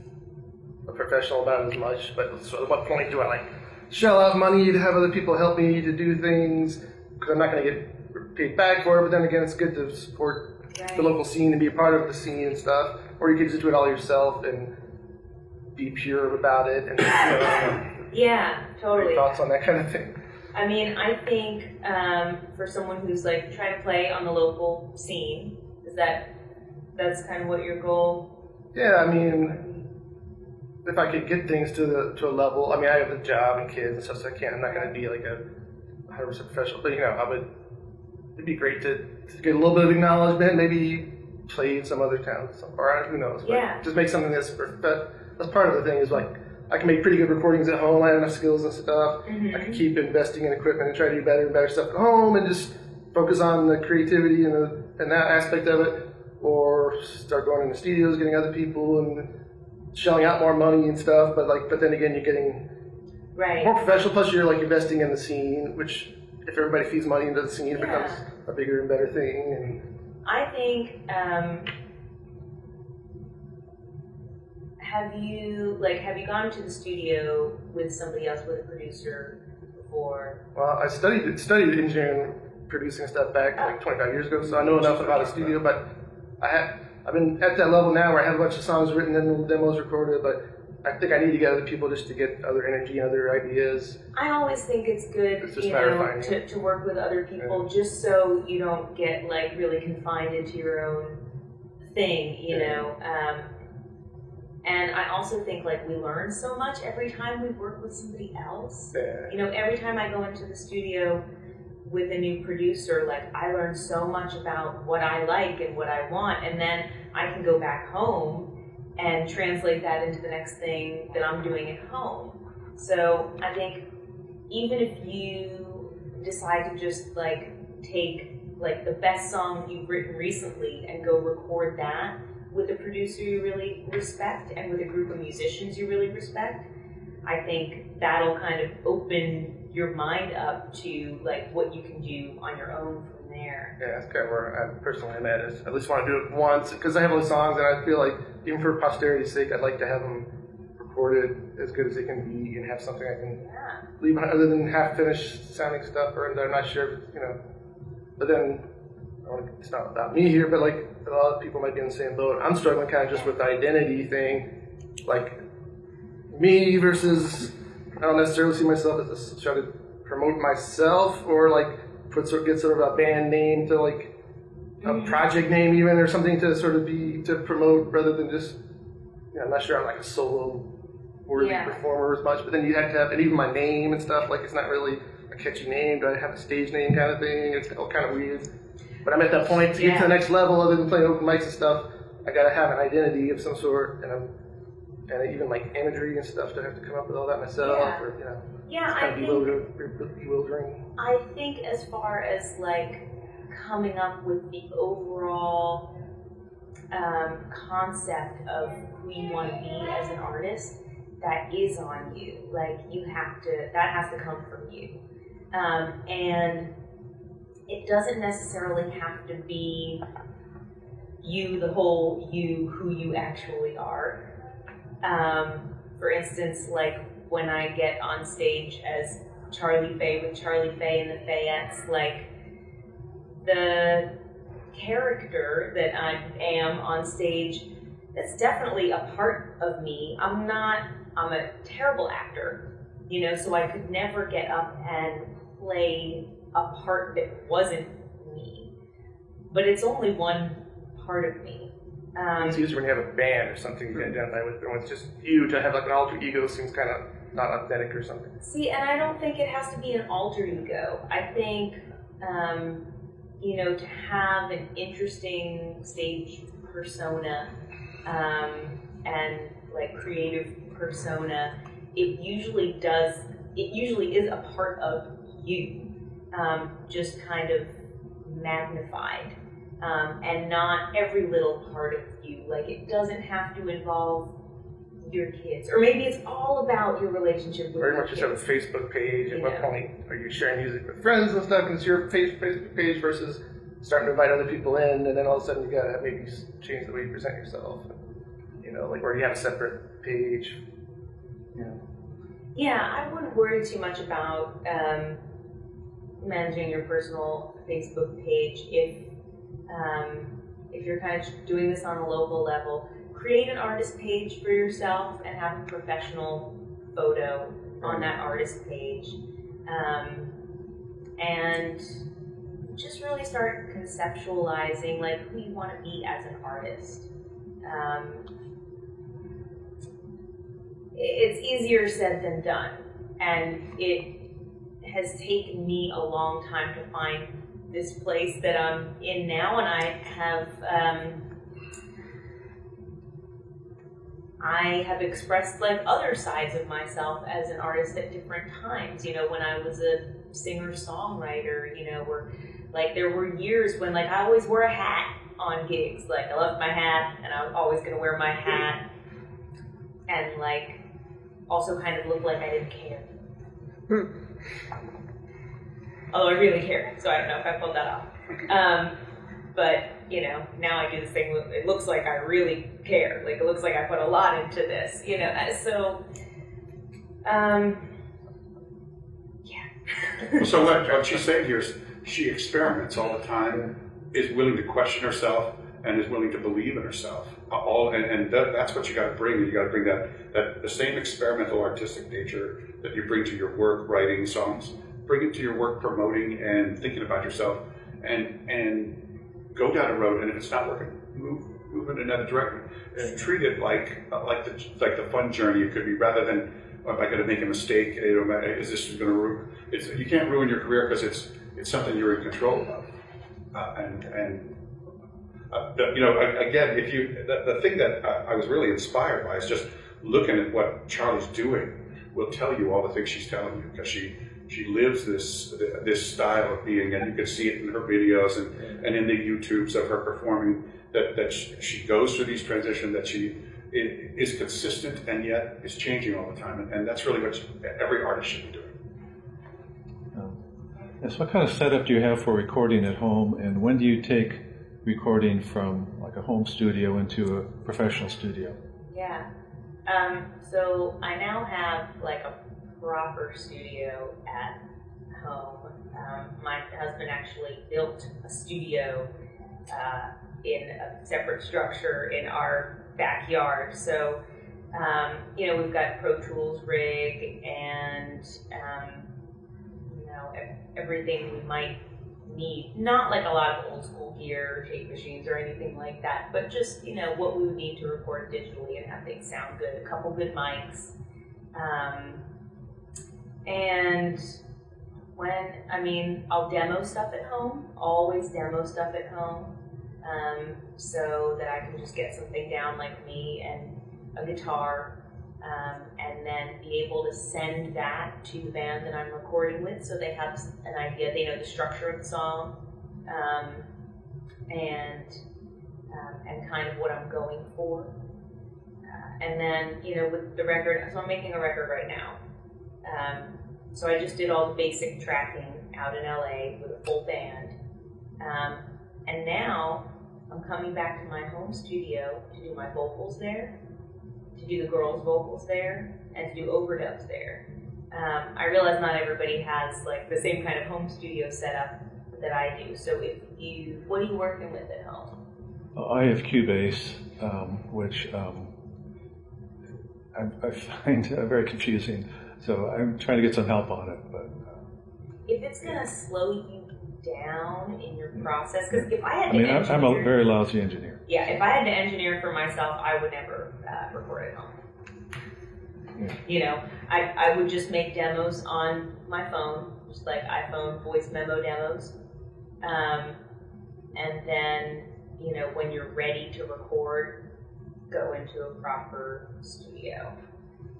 a professional about it as much, but so at what point do I like shell out money to have other people help me to do things, because I'm not going to get paid back for it, but then again, it's good to support the local scene and be a part of the scene and stuff, or you can just do it all yourself and be pure about it. And yeah, totally. Your thoughts on that kind of thing? I mean, I think for someone who's like trying to play on the local scene, that's kind of what your goal? Yeah, I mean, if I could get things to a level, I mean, I have a job and kids and stuff, so I'm not going to be like a 100% professional, but it'd be great to get a little bit of acknowledgement, maybe play in some other town, or who knows, but just make something that's part of the thing is like, I can make pretty good recordings at home, I have enough skills and stuff, I can keep investing in equipment and try to do better and better stuff at home and just focus on the creativity and that aspect of it, or start going in the studios, getting other people and shelling out more money and stuff, but then again, you're getting more professional, plus you're like investing in the scene, which if everybody feeds money into the scene, it becomes a bigger and better thing. And I think, have you gone to the studio with somebody else, with a producer before? Well, I studied engineering, producing stuff back like 25 years ago, so I know enough about a studio, but I've been at that level now where I have a bunch of songs written and demos recorded, but I think I need to get other people just to get other energy and other ideas. I always think it's good, to work with other people, just so you don't get like really confined into your own thing, you know. And I also think like we learn so much every time we work with somebody else. You know, every time I go into the studio with a new producer, like I learn so much about what I like and what I want, and then I can go back home and translate that into the next thing that I'm doing at home. So I think even if you decide to just like take like the best song you've written recently and go record that with a producer you really respect and with a group of musicians you really respect, I think that'll kind of open your mind up to like what you can do on your own from there. Yeah, that's kind of where I personally am at. Is I at least want to do it once, because I have all the songs and I feel like even for posterity's sake, I'd like to have them recorded as good as they can be and have something I can leave behind, other than half-finished sounding stuff, or I'm not sure if, but then it's not about me here, but like a lot of people might be in the same boat. I'm struggling kind of just with the identity thing, like me versus, I don't necessarily see myself as trying to promote myself, or like get sort of a band name to like a project name even, or something to sort of to promote, rather than just, I'm not sure I'm like a solo worthy performer as much, but then you have to have, and even my name and stuff, like it's not really a catchy name, do I have a stage name kind of thing, it's all kind of weird. But I'm at that point to get to the next level, other than playing open mics and stuff, I gotta have an identity of some sort, and even like imagery and stuff, to have to come up with all that myself, or it's kind of bewildering. I think as far as like coming up with the overall concept of who you want to be as an artist, that is on you. Like that has to come from you, and it doesn't necessarily have to be you, the whole you, who you actually are. For instance, like when I get on stage as Charlie Faye with Charlie Faye and the Fayettes, like the character that I am on stage, that's definitely a part of me. I'm a terrible actor, you know, so I could never get up and play a part that wasn't me. But it's only one part of me. It's easier when you have a band or something you identify with, but when it's just you, to have like an alter ego seems kind of not authentic or something. See, and I don't think it has to be an alter ego. I think, you know, to have an interesting stage persona and like creative persona, it usually is a part of you, just kind of magnified. And not every little part of you. Like, it doesn't have to involve your kids. Or maybe it's all about your relationship with Very your much kids. just have a Facebook page. At You what know. point are you sharing music with friends and stuff, and it's your Facebook page versus starting to invite other people in, and then all of a sudden you gotta maybe change the way you present yourself. You know, like, or you have a separate page. You know. Yeah, I wouldn't worry too much about managing your personal Facebook page if you're kind of doing this on a local level. Create an artist page for yourself and have a professional photo on that artist page. And just really start conceptualizing like who you want to be as an artist. It's easier said than done, and it has taken me a long time to find this place that I'm in now, and I have expressed like other sides of myself as an artist at different times. You know, when I was a singer-songwriter, you know, like there were years when like I always wore a hat on gigs. Like I loved my hat, and I was always going to wear my hat, and like also kind of looked like I didn't care. Although I really care, so I don't know if I pulled that off. But, you know, now I do this thing, it looks like I really care. Like, it looks like I put a lot into this, you know. So, yeah. So what she's saying here is she experiments all the time, is willing to question herself, and is willing to believe in herself. That's what you got to bring. You got to bring that the same experimental artistic nature that you bring to your work, writing songs. Bring it to your work, promoting and thinking about yourself, and go down a road. And if it's not working, move in another direction. Treat it like the fun journey it could be, rather than, oh, am I going to make a mistake? You know, is this going to ruin? You can't ruin your career because it's something you're in control of. You know, again, the thing that I was really inspired by is just looking at what Charlie's doing. Will tell you all the things she's telling you, because she lives this style of being, and you can see it in her videos and in the YouTubes of her performing, that she goes through these transitions, that she is consistent and yet is changing all the time, and that's really what every artist should be doing. Yes, what kind of setup do you have for recording at home, and when do you take recording from like a home studio into a professional studio? Yeah. So I now have like a proper studio at home. My husband actually built a studio in a separate structure in our backyard. So, you know, we've got Pro Tools rig and, you know, everything we might need. Not like a lot of old school gear, tape machines or anything like that, but just, you know, what we would need to record digitally and have things sound good. A couple good mics. And I'll demo stuff at home, always demo stuff at home, so that I can just get something down like me and a guitar, and then be able to send that to the band that I'm recording with, so they have an idea, they know the structure of the song, and kind of what I'm going for. And then, you know, with the record, so I'm making a record right now. So I just did all the basic tracking out in LA with a full band. And now I'm coming back to my home studio to do my vocals there, to do the girls' vocals there and to do overdubs there. I realize not everybody has like the same kind of home studio setup that I do. So what are you working with at home? I have Cubase, which I find very confusing. So I'm trying to get some help on it. But if it's going to slow you down in your process, because if I had to engineer, I'm a very lousy engineer. Yeah, if I had to engineer for myself, I would never record at home. Yeah. You know, I would just make demos on my phone, just like iPhone voice memo demos. And then, you know, when you're ready to record, go into a proper studio.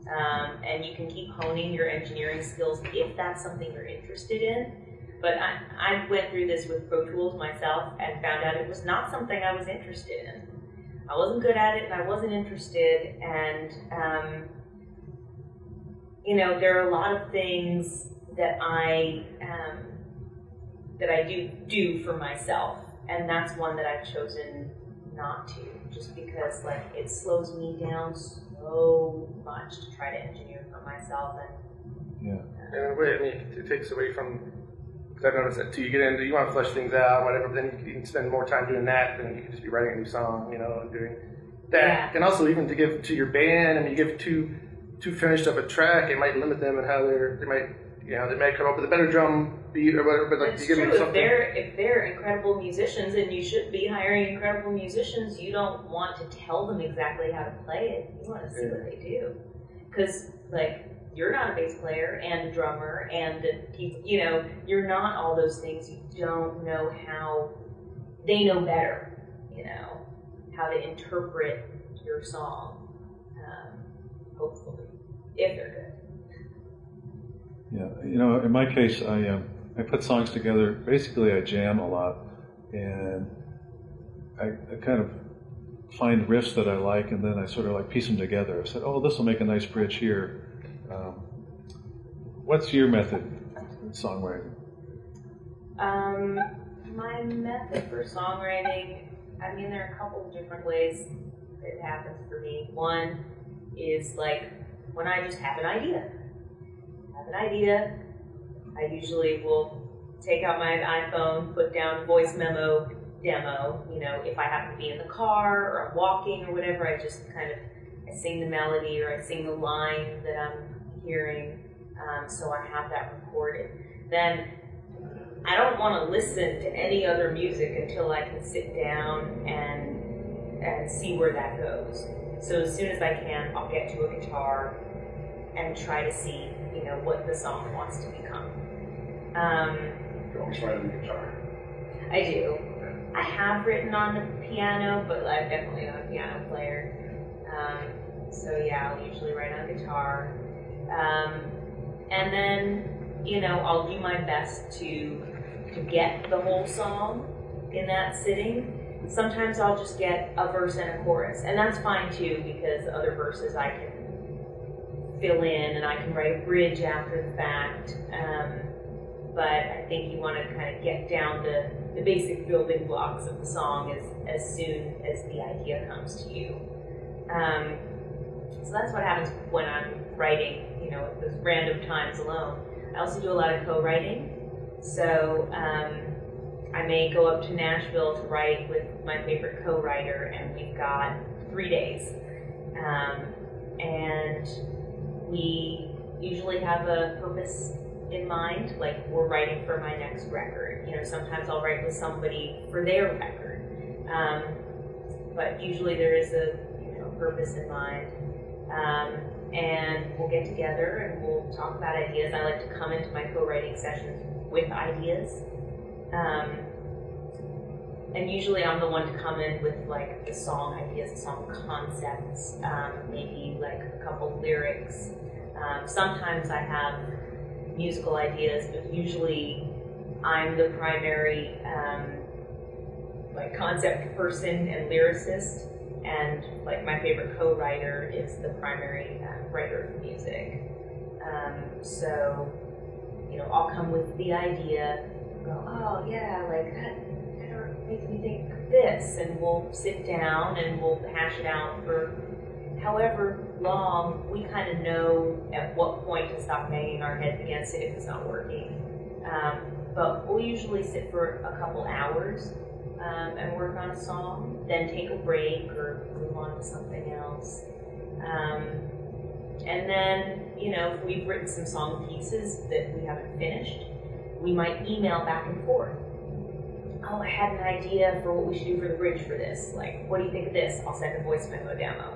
And you can keep honing your engineering skills if that's something you're interested in. But I went through this with Pro Tools myself and found out it was not something I was interested in. I wasn't good at it and I wasn't interested, and you know, there are a lot of things that I do for myself, and that's one that I've chosen not to, just because like it slows me down so much to try to engineer for myself. And yeah, in a way, I mean, it takes away from. Because I've noticed that too. You get into, you want to flesh things out, whatever. But then you can spend more time doing that than you can just be writing a new song, you know, and doing that. Yeah. And also even to give to your band, I mean, you give too finished of a track, it might limit them in how they might come up with a better drum beat or whatever. But like it's you give true. them something. If they're incredible musicians, and you should be hiring incredible musicians, you don't want to tell them exactly how to play it. You want to see what they do, because like. You're not a bass player and a drummer and you know, you're not all those things. You don't know how, they know better, you know, how to interpret your song, hopefully, if they're good. Yeah, you know, in my case, I put songs together, basically I jam a lot, and I kind of find riffs that I like, and then I sort of like piece them together. I said, oh, this will make a nice bridge here. What's your method in songwriting? My method for songwriting, I mean, there are a couple of different ways it happens for me. One is like when I just have an idea. I usually will take out my iPhone, put down voice memo demo. You know, if I happen to be in the car or I'm walking or whatever, I just kind of I sing the melody or I sing the line that I'm hearing. So I have that recorded. Then I don't want to listen to any other music until I can sit down and see where that goes. So as soon as I can, I'll get to a guitar and try to see, you know, what the song wants to become. You always write on the guitar. I do. I have written on the piano, but I'm definitely not a piano player. So yeah, I'll usually write on guitar. And then, you know, I'll do my best to get the whole song in that sitting. Sometimes I'll just get a verse and a chorus, and that's fine too, because other verses I can fill in and I can write a bridge after the fact. But I think you want to kind of get down the basic building blocks of the song as soon as the idea comes to you. So that's what happens when I'm writing, you know, at those random times alone. I also do a lot of co-writing. So I may go up to Nashville to write with my favorite co-writer, and we've got 3 days. And we usually have a purpose in mind, like we're writing for my next record. You know, sometimes I'll write with somebody for their record. But usually there is a purpose in mind. And we'll get together and we'll talk about ideas. I like to come into my co-writing sessions with ideas. And usually I'm the one to come in with like the song ideas, the song concepts, maybe like a couple lyrics. Sometimes I have musical ideas, but usually I'm the primary like concept person and lyricist. And like my favorite co-writer is the primary writer of the music. So, you know, I'll come with the idea, go, oh yeah, like that kind of makes me think of this, and we'll sit down and we'll hash it out for however long, we kind of know at what point to stop banging our heads against it if it's not working. But we'll usually sit for a couple hours and work on a song, then take a break or move on to something else. And then, you know, if we've written some song pieces that we haven't finished, we might email back and forth. Oh, I had an idea for what we should do for the bridge for this. Like, what do you think of this? I'll send a voice memo demo.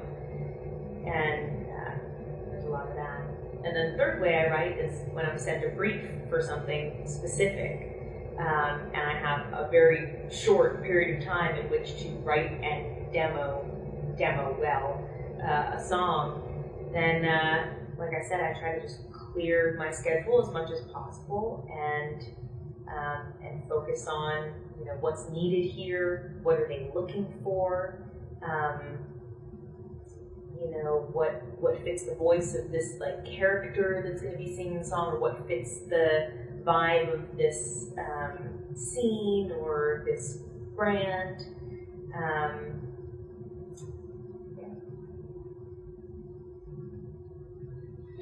And there's a lot of that. And then the third way I write is when I'm sent a brief for something specific. And I have a very short period of time in which to write and demo well a song. Then, like I said, I try to just clear my schedule as much as possible and focus on, you know, what's needed here, what are they looking for, you know, what fits the voice of this like character that's going to be singing the song, or what fits the vibe of this scene or this brand.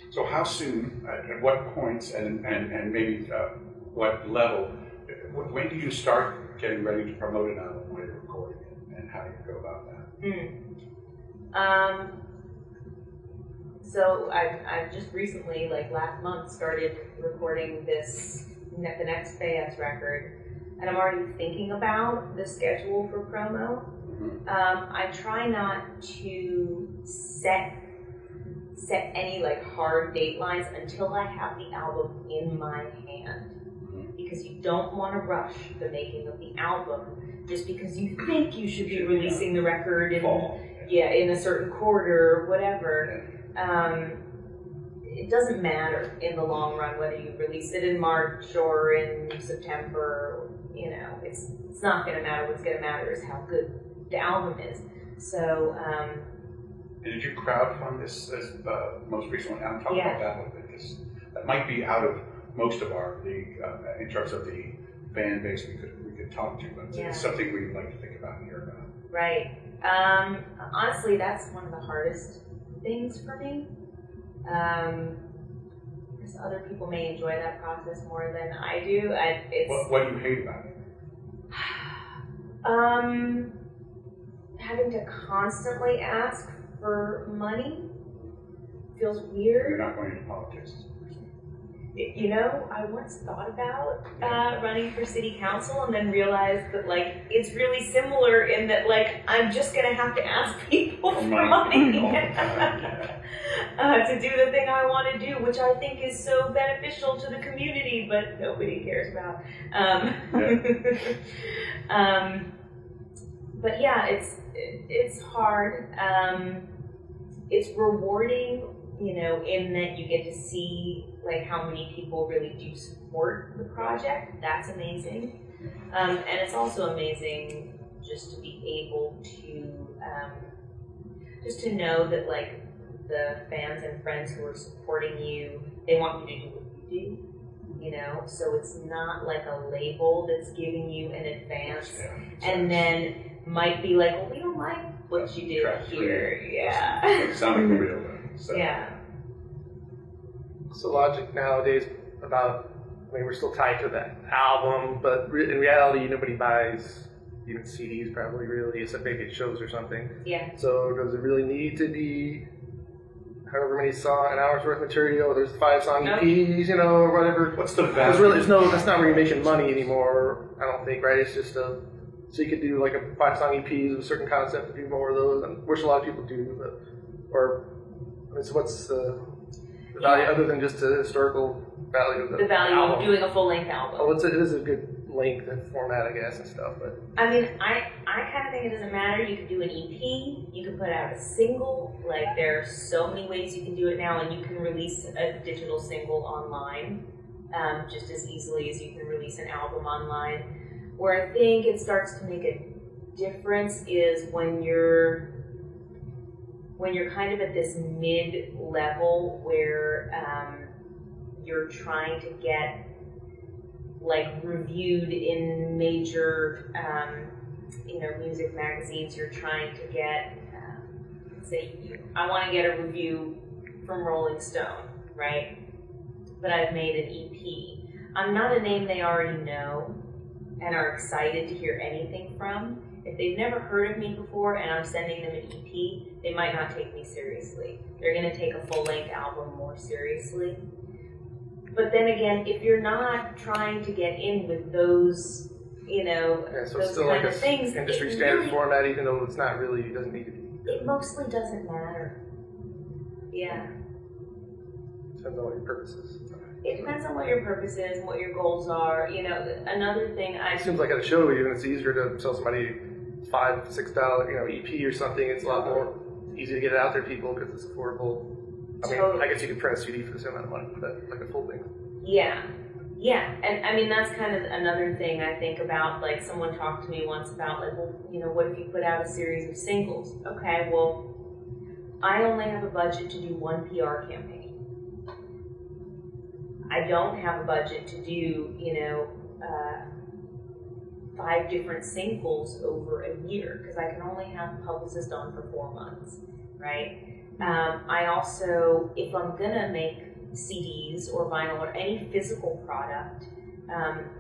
So how soon, at what points, and maybe what level, when do you start getting ready to promote an album when you're recording it, and how do you go about that? So I've just recently, like last month, started recording the next Fayez record, and I'm already thinking about the schedule for promo. I try not to set any like hard date lines until I have the album in my hand, because you don't want to rush the making of the album just because you think you should be releasing the record in in a certain quarter or whatever. It doesn't matter in the long run whether you release it in March or in September. You know, it's not going to matter. What's going to matter is how good the album is. So. And did you crowdfund this most recent one? I'm talking about that one because that might be out of most of our league in terms of the fan base we could talk to, but it's something we'd like to think about and hear about. Right. Honestly, that's one of the hardest things for me. Because other people may enjoy that process more than I do. What do you hate about it? Having to constantly ask for money feels weird. You're not going into politics. You know, I once thought about running for city council and then realized that, like, it's really similar in that, like, I'm just going to have to ask people for money to do the thing I want to do, which I think is so beneficial to the community, but nobody cares about. But yeah, it's hard. It's rewarding, you know, in that you get to see like how many people really do support the project. That's amazing. And it's also amazing just to be able to just to know that like the fans and friends who are supporting you, they want you to do what you do, you know? So it's not like a label that's giving you in advance and then might be like, well, we don't like what you did here. Yeah. It's sounding real. So. Yeah. So logic nowadays about, I mean, we're still tied to that album, but in reality, nobody buys even CDs probably really, except maybe at shows or something. Yeah. So does it really need to be however many an hour's worth of material? There's 5-song EPs, you know, or whatever. What's the value? That's not really making money anymore, I don't think, right? It's just so you could do like a 5-song EP with a certain concept and do more of those, which a lot of people do, so what's the value other than just the historical value of the value album? of doing a full-length album. Oh, it is a good length and format, I guess, and stuff. But I mean, I kind of think it doesn't matter. You could do an EP, you could put out a single. Like, there are so many ways you can do it now, and you can release a digital single online just as easily as you can release an album online. Where I think it starts to make a difference is when you're kind of at this mid-level where you're trying to get like reviewed in major music magazines. You're trying to get say I want to get a review from Rolling Stone, right? But I've made an EP. I'm not a name they already know and are excited to hear anything from. If they've never heard of me before and I'm sending them an EP, they might not take me seriously. They're going to take a full-length album more seriously. But then again, if you're not trying to get in with those, you know, so those it's still kind like of things, industry standard format, even though it's not really, it doesn't need to be. It mostly doesn't matter. Yeah. Depends on what your purpose is. It depends on what your purpose is and what your goals are. You know, another thing It seems like at a show, even it's easier to sell somebody $5, $6, EP or something. It's a lot more easy to get it out there to people because it's affordable. I mean, Totally. I guess you could print a CD for the same amount of money, but like a full thing. Yeah. Yeah, and I mean, that's kind of another thing I think about. Like, someone talked to me once about, like, well, you know, what if you put out a series of singles? Okay, well, I only have a budget to do one PR campaign. I don't have a budget to do, you know, 5 different singles over a year, because I can only have a publicist on for 4 months, right? I also, if I'm gonna make CDs or vinyl or any physical product,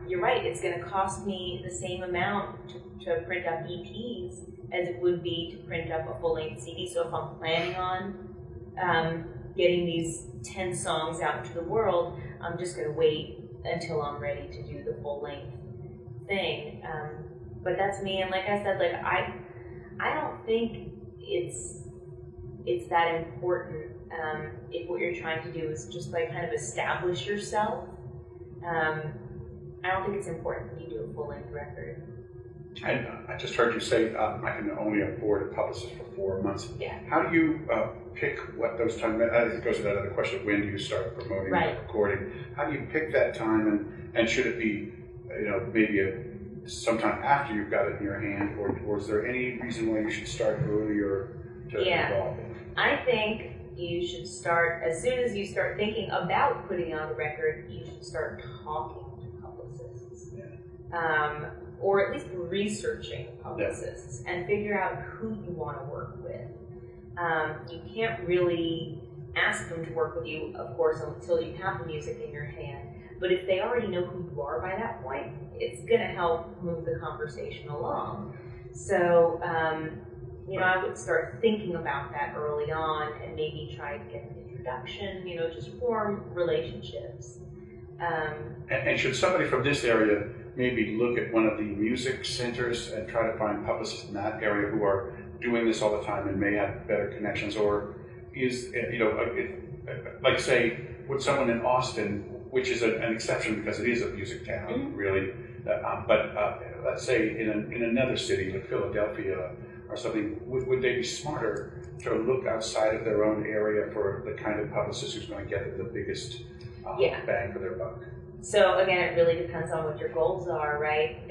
you're right, it's going to cost me the same amount to print up EPs as it would be to print up a full-length CD. So if I'm planning on getting these 10 songs out into the world, I'm just going to wait until I'm ready to do the full-length thing. But that's me, and like I said, like I don't think it's that important. If what you're trying to do is just like kind of establish yourself, I don't think it's important that you do a full-length record. And I just heard you say I can only afford a publicist for 4 months. Yeah. How do you pick what those times? I think it goes to that other question of when do you start promoting Right. or recording? How do you pick that time, and should it be, you know, maybe sometime after you've got it in your hand, or is there any reason why you should start earlier to involve it? I think you should start, as soon as you start thinking about putting out a record, you should start talking to publicists. Yeah. Or at least researching publicists and figure out who you want to work with. You can't really ask them to work with you, of course, until you have the music in your hand. But if they already know who you are by that point, it's going to help move the conversation along. So, you know, I would start thinking about that early on and maybe try to get an introduction, you know, just form relationships. And should somebody from this area maybe look at one of the music centers and try to find publicists in that area who are doing this all the time and may have better connections? Or is, you know, like say, would someone in Austin, which is an exception because it is a music town, really, but let's say in another city like Philadelphia or something, would they be smarter to look outside of their own area for the kind of publicist who's going to get the biggest bang for their buck? So again, it really depends on what your goals are, right?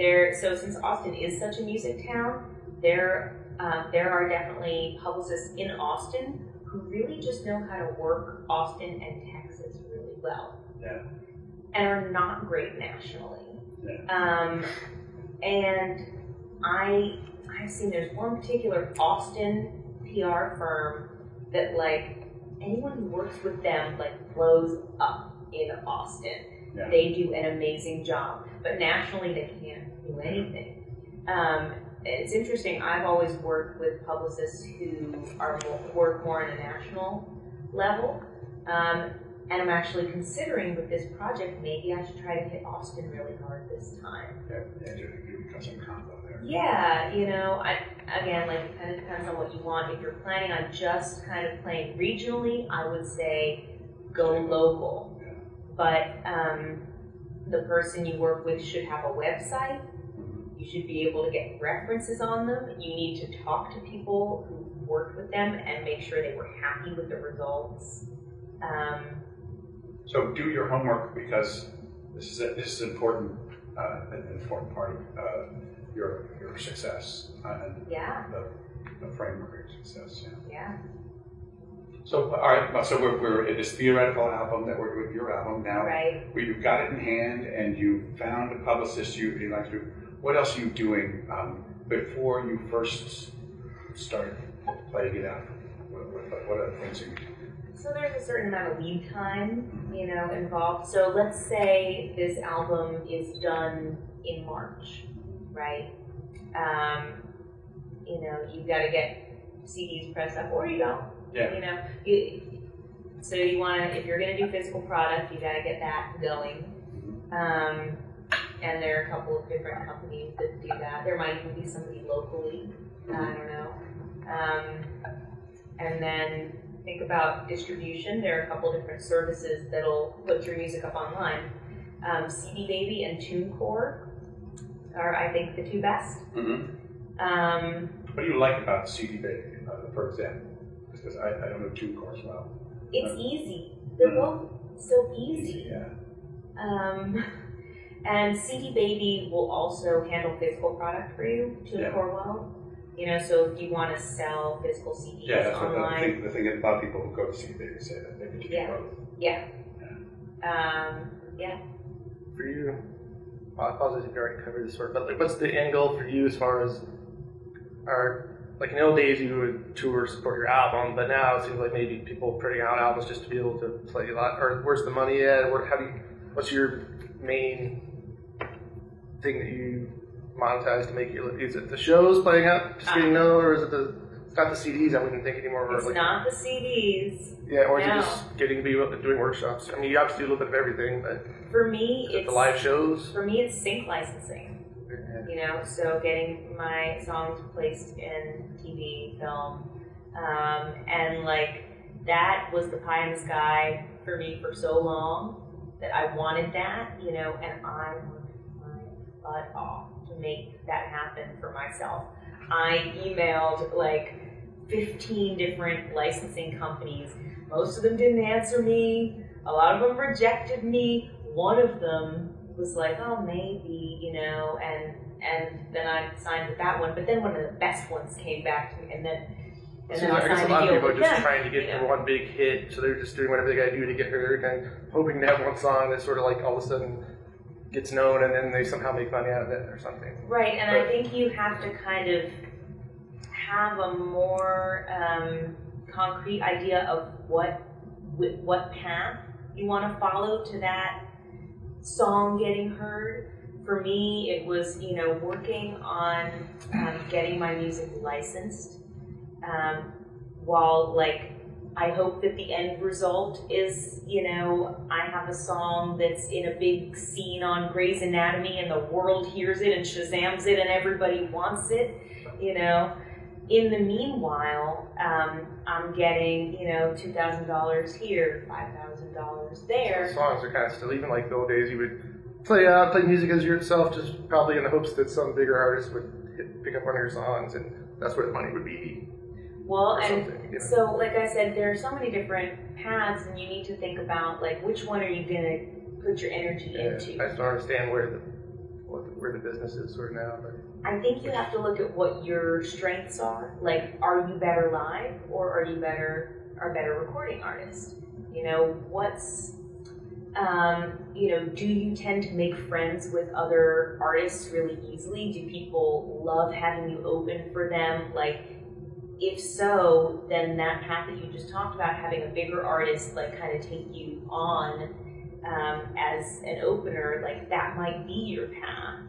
So since Austin is such a music town, there are definitely publicists in Austin who really just know how to work Austin and Texas really well. Yeah. And are not great nationally. Yeah. And I've seen there's one particular Austin PR firm that, like, anyone who works with them, like, blows up in Austin. Yeah. They do an amazing job, but nationally they can't do anything. It's interesting, I've always worked with publicists who work more on a national level, and I'm actually considering with this project, maybe I should try to hit Austin really hard this time. Yeah, you've got some combo there. Yeah, you know, again, like, it kind of depends on what you want. If you're planning on just kind of playing regionally, I would say go local. Yeah. But the person you work with should have a website. You should be able to get references on them. You need to talk to people who worked with them and make sure they were happy with the results. So do your homework, because this is an important part of your success and the framework of success. Yeah. So all right, so we're in this theoretical album that we're doing, your album now. Right. You've got it in hand, and you found a publicist you like to do. What else are you doing before you first start playing it out? What other things are you? So there's a certain amount of lead time, you know, involved. So let's say this album is done in March, right? You know, you've got to get CDs pressed up, or you don't. Yeah. You know, so you want to, if you're going to do physical product, you got to get that going. And there are a couple of different companies that do that. There might even be somebody locally. I don't know. And then think about distribution. There are a couple different services that'll put your music up online. CD Baby and TuneCore are, I think, the two best. What do you like about CD Baby, for example? Because I don't know TuneCore as well. It's easy. They're both so easy. Yeah. And CD Baby will also handle physical product for you. TuneCore will. You know, so if you want to sell physical CDs That's online. what the thing is, a lot of people who go to CD Baby say that they can do both. Yeah. For you, I apologize if you already covered this sort of, but like, what's the end goal for you as far as like in the old days you would tour, support your album, but now it seems like maybe people putting out albums just to be able to play a lot, or where's the money at? What's your main thing that you monetize to make your, is it the shows playing out, just getting known, or is it it's not the CDs, I wouldn't think anymore. It's not the CDs. Yeah, or is it just getting to be doing workshops? I mean, you obviously do a little bit of everything, but for me, it's the live shows. For me, it's sync licensing. You know, so getting my songs placed in TV, film, and like that was the pie in the sky for me for so long that I wanted that, you know, and I worked my butt off to make that happen for myself. I emailed like 15 different licensing companies. Most of them didn't answer me. A lot of them rejected me. One of them was like, oh, maybe, you know, and then I signed with that one. But then one of the best ones came back to me, and then I guess a lot of people are just trying to get you know? one big hit, so they're just doing whatever they got to do to get heard, and hoping to have one song that sort of like all of a sudden gets known, and then they somehow make money out of it or something. Right, and I think you have to kind of have a more concrete idea of what path you want to follow to that song getting heard. For me, it was, you know, working on getting my music licensed, while like I hope that the end result is, you know, I have a song that's in a big scene on Grey's Anatomy and the world hears it and Shazams it and everybody wants it, you know. In the meanwhile, I'm getting, you know, $2,000 here, $5,000 there. So songs are kind of still, even like the old days, you would play music as yourself, just probably in the hopes that some bigger artist would pick up one of your songs, and that's where the money would be. Well, and you know. so, like I said, there are so many different paths, and you need to think about, like, which one are you going to put your energy into? I just don't understand where the business is sort of now. But I think you have to look at what your strengths are. Like, are you better live, or are you a better recording artist? You know, you know, do you tend to make friends with other artists really easily? Do people love having you open for them? Like, if so, then that path that you just talked about, having a bigger artist like kind of take you on as an opener, like that might be your path.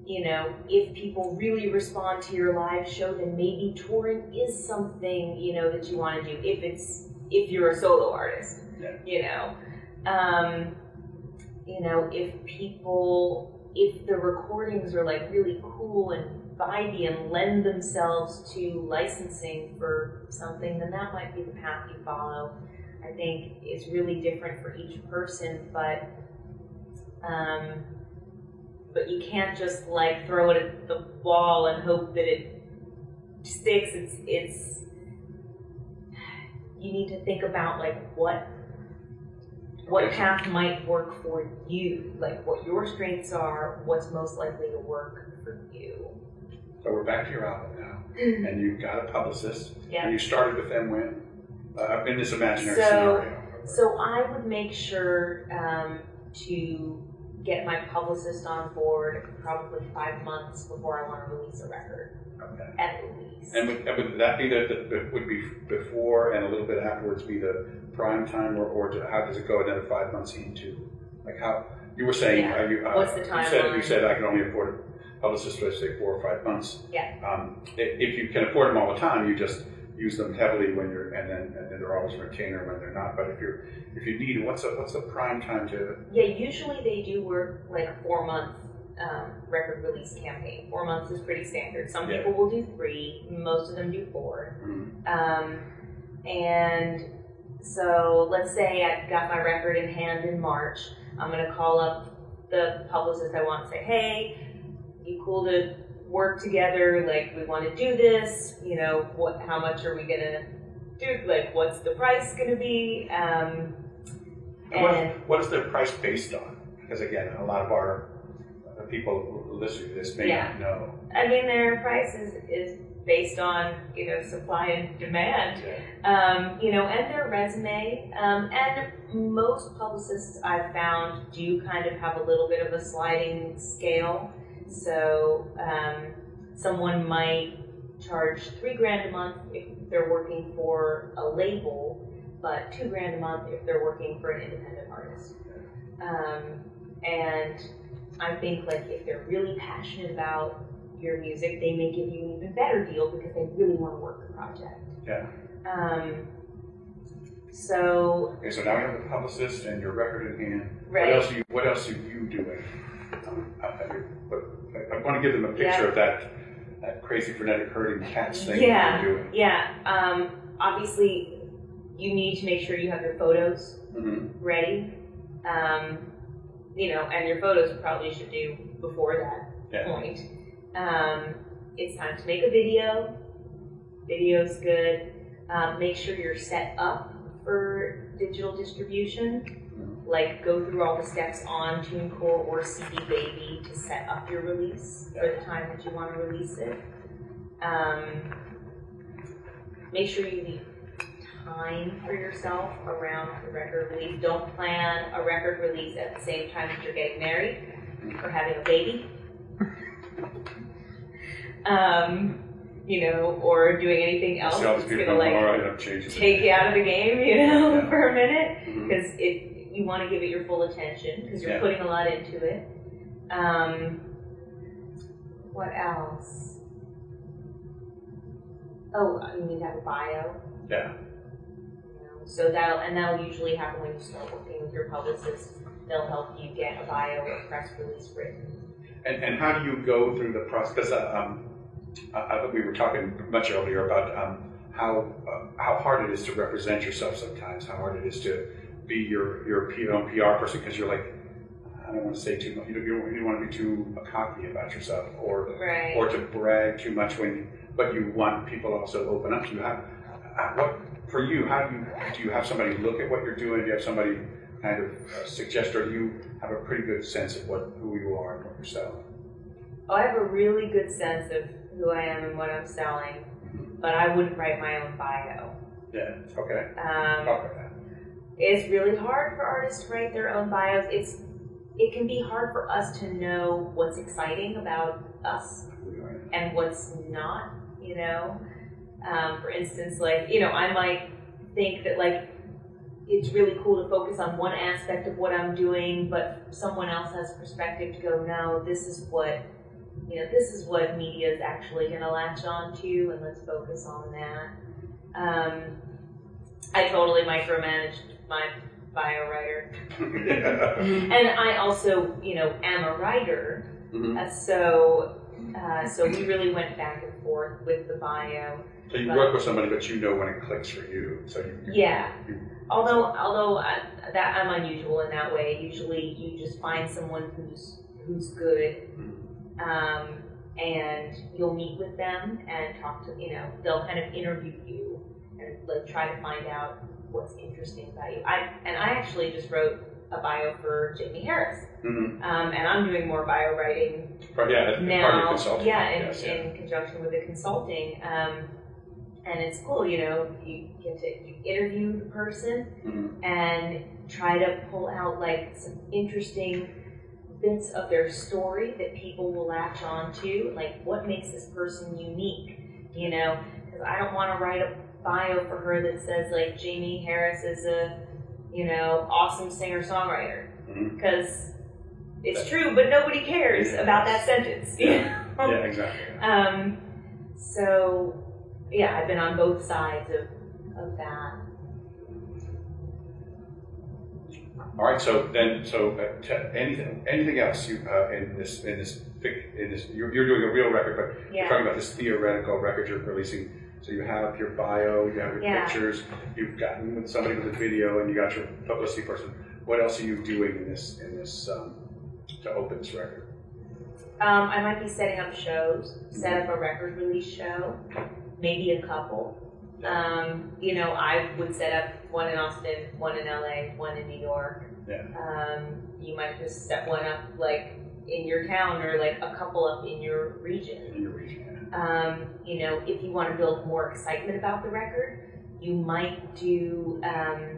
You know, if people really respond to your live show, then maybe touring is something, you know, that you want to do. If you're a solo artist, you know, if the recordings are like really cool and vibey and lend themselves to licensing for something, then that might be the path you follow. I think it's really different for each person, but you can't just like throw it at the wall and hope that it sticks. It's you need to think about like what path might work for you, like what your strengths are, what's most likely to work for you. So we're back to your album now, and you've got a publicist, and you started with them when? In this imaginary scenario. So I would make sure to get my publicist on board probably 5 months before I want to release a record. Okay. At least. And would that be that would be before and a little bit afterwards be the prime time, or how does it go another 5 months into? Like how you were saying? Yeah. What's the timeline? You said I can only afford a publicist for say 4 or 5 months. Yeah. If you can afford them all the time, you just use them heavily when you're, and then they're always a retainer when they're not. But if you need, what's the prime time to? Yeah, usually they do work like a 4-month record release campaign. 4 months is pretty standard. Some people will do 3, most of them do 4. Mm-hmm. And so let's say I've got my record in hand in March. I'm going to call up the publicist I want and say, hey, you cool to work together? Like, we want to do this. You know, how much are we going to do? Like, what's the price going to be? And what is the price based on? Because again, a lot of our people listening to this may not know. I mean, their price is based on, you know, supply and demand, you know, and their resume. And most publicists I've found do kind of have a little bit of a sliding scale. So someone might charge $3,000 a month if they're working for a label, but $2,000 a month if they're working for an independent artist. And I think, like, if they're really passionate about your music, they may give you an even better deal because they really want to work the project. Yeah. So. Okay, so now we have the publicist and your record in hand. Right. What else are you doing? I want to give them a picture of that crazy frenetic herding cats thing that you're doing. Yeah. Obviously, you need to make sure you have your photos ready. You know, and your photos you probably should do before that point. It's time to make a video. Video's good. Make sure you're set up for digital distribution. Like, go through all the steps on TuneCore or CD Baby to set up your release for the time that you want to release it. Make sure you leave time for yourself around the record release. Don't plan a record release at the same time that you're getting married or having a baby. You know, or doing anything else that's gonna like take you out of the game, you know, for a minute, because you want to give it your full attention because you're putting a lot into it. What else? Oh, you need to have a bio. Yeah. So that'll usually happen when you start working with your publicist. They'll help you get a bio or press release written. And how do you go through the process? Because we were talking much earlier about how hard it is to represent yourself sometimes. How hard it is to be your own PR person, because you're like, I don't want to say too much. You don't want to be too cocky about yourself, or to brag too much but you want people also to open up to you. For you, how do you have somebody look at what you're doing? Do you have somebody kind of suggest, or do you have a pretty good sense of who you are and what you're selling? Oh, I have a really good sense of who I am and what I'm selling, but I wouldn't write my own bio. Yeah. Okay. Talk about that. It's really hard for artists to write their own bios. It can be hard for us to know what's exciting about us and what's not. You know. For instance, like, you know, I might think that, like, it's really cool to focus on one aspect of what I'm doing, but someone else has perspective to go, no, this is what media is actually going to latch on to, and let's focus on that. I totally micromanaged my bio writer. And I also, you know, am a writer, so we really went back and forth with the bio. So you work with somebody, but you know when it clicks for you. So Although I'm unusual in that way. Usually, you just find someone who's good, and you'll meet with them and talk to, you know, they'll kind of interview you and like try to find out what's interesting about you. I actually just wrote a bio for Jamie Harris, and I'm doing more bio writing now. In conjunction with the consulting. And it's cool, you know, you get to interview the person and try to pull out like some interesting bits of their story that people will latch on to, like what makes this person unique, you know? Because I don't want to write a bio for her that says like Jamie Harris is a, you know, awesome singer-songwriter, because it's true, but nobody cares about that sentence. You know? Yeah, exactly. So, yeah, I've been on both sides of that. All right. So anything else you in this you're doing a real record, but you're talking about this theoretical record you're releasing. So you have your bio, you have your pictures, you've gotten with somebody with a video, and you got your publicity person. What else are you doing in this to open this record? I might be setting up shows, set up a record release show, maybe a couple. You know, I would set up one in Austin, one in LA, one in New York. Yeah. You might just set one up like in your town, or like a couple up in your region. You know, if you want to build more excitement about the record, you might do a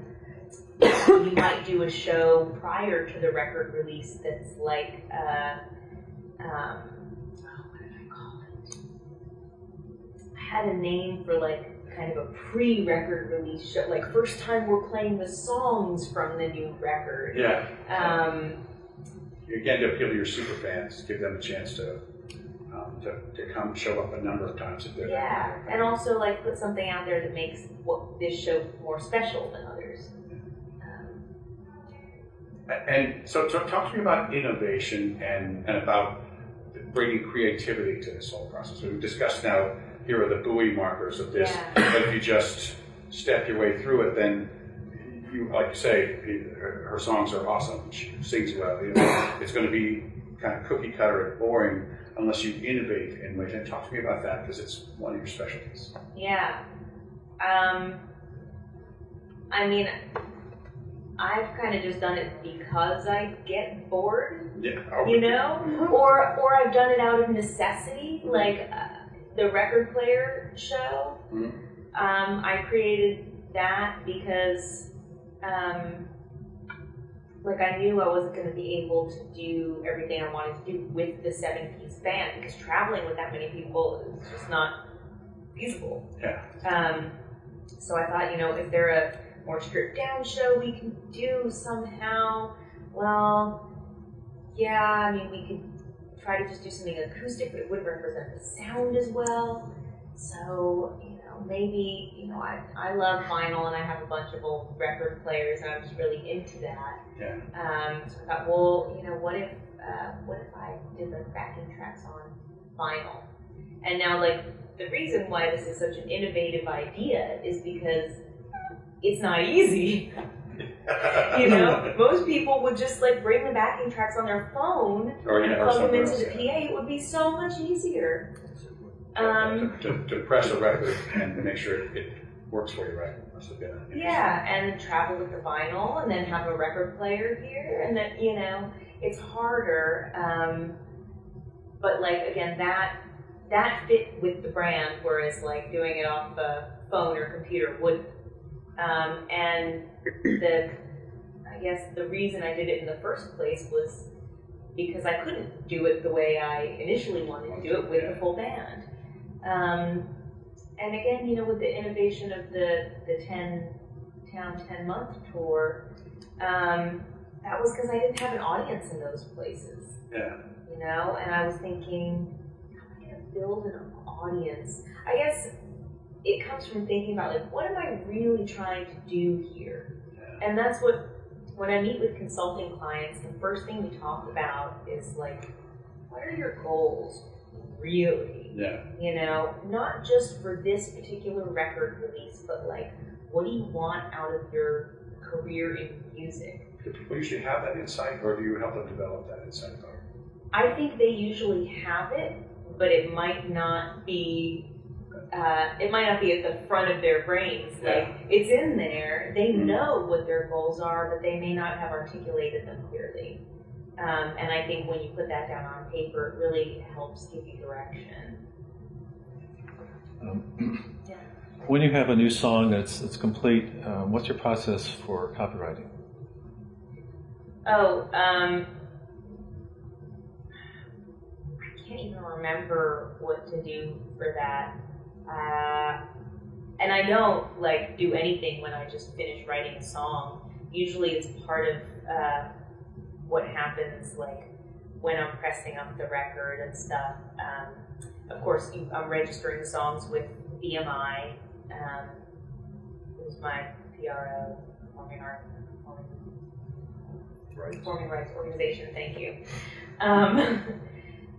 show prior to the record release that's like what did I call it? I had a name for like kind of a pre-record release show, like first time we're playing the songs from the new record. Yeah. Again, to appeal to your super fans, give them a chance to come show up a number of times if they're there. And also like put something out there that makes this show more special than others. And so talk to me about innovation and about bringing creativity to this whole process. So we've discussed now, here are the buoy markers of this, but if you just step your way through it, then you, like you say, her songs are awesome, she sings well, you know, it's going to be kind of cookie cutter and boring unless you innovate in ways. And talk to me about that, because it's one of your specialties. Yeah. I mean, I've kind of just done it because I get bored, you know, or I've done it out of necessity, like the record player show. I created that because, like, I knew I wasn't going to be able to do everything I wanted to do with the 7-piece band, because traveling with that many people is just not feasible. So I thought, you know, if they're a more stripped down show we can do somehow, well, yeah, I mean, we could try to just do something acoustic, but it wouldn't represent the sound as well. So, you know, maybe, you know, I love vinyl, and I have a bunch of old record players, and I'm just really into that. So I thought, well, you know, what if I did like backing tracks on vinyl? And now, like, the reason why this is such an innovative idea is because it's not easy. You know, most people would just like bring the backing tracks on their phone and plug them into the PA. It would be so much easier. To press a record and to make sure it works for you, right? And travel with the vinyl, and then have a record player here, and then, you know, it's harder. But like, again, that fit with the brand, whereas like doing it off a phone or computer wouldn't. And I guess the reason I did it in the first place was because I couldn't do it the way I initially wanted to do it with the full band. And again, you know, with the innovation of the 10-month tour, that was because I didn't have an audience in those places. You know, and I was thinking, how am I going to build an audience? I guess it comes from thinking about, like, what am I really trying to do here? And that's when I meet with consulting clients, the first thing we talk about is, like, what are your goals, really? You know, not just for this particular record release, but, like, what do you want out of your career in music? Do people usually have that insight, or do you help them develop that insight? I think they usually have it, but it might not be at the front of their brains. Like, it's in there, they know what their goals are, but they may not have articulated them clearly. And I think when you put that down on paper, it really helps give you direction. When you have a new song that's complete, what's your process for copywriting? can't even remember what to do for that. And I don't like do anything when I just finish writing a song. Usually it's part of what happens like when I'm pressing up the record and stuff. Of course, I'm registering the songs with BMI, who's my PRO, Performing Rights Organization, thank you.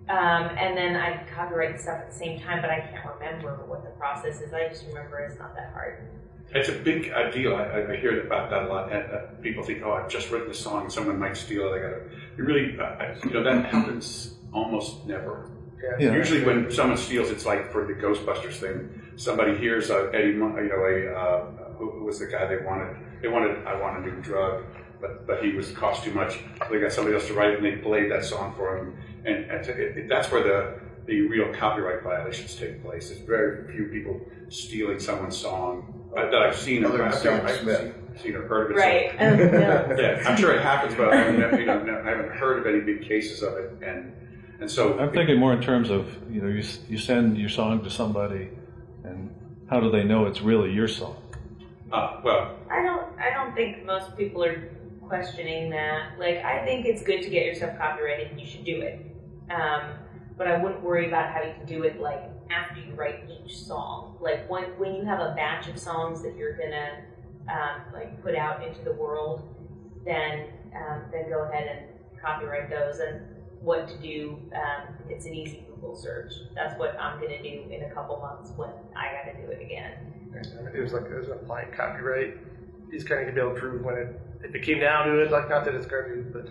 And then I copyright stuff at the same time, but I can't remember what the process is. I just remember it's not that hard. It's a big deal. I hear about that a lot. And, people think, oh, I've just written a song, someone might steal it. I gotta. It really, that happens almost never. Yeah. Usually, when someone steals, it's like for the Ghostbusters thing. Somebody hears Eddie, who was the guy they wanted. I want a new drug, but he cost too much. So they got somebody else to write it, and they played that song for him. And that's where the real copyright violations take place. There's very few people stealing someone's song that I've seen. I've seen or heard of it. Right. Yeah, I'm sure it happens, but I haven't heard of any big cases of it. And so I'm thinking more in terms of you send your song to somebody, and how do they know it's really your song? Well, I don't think most people are questioning that. Like, I think it's good to get yourself copyrighted, and you should do it. But I wouldn't worry about having to do it like after you write each song. Like when you have a batch of songs that you're gonna like put out into the world, then go ahead and copyright those. And what to do? It's an easy Google search. That's what I'm gonna do in a couple months when I gotta do it again. There's an applied copyright. You just kind of need to be able to prove if it came down to it, like not that it's garbage, but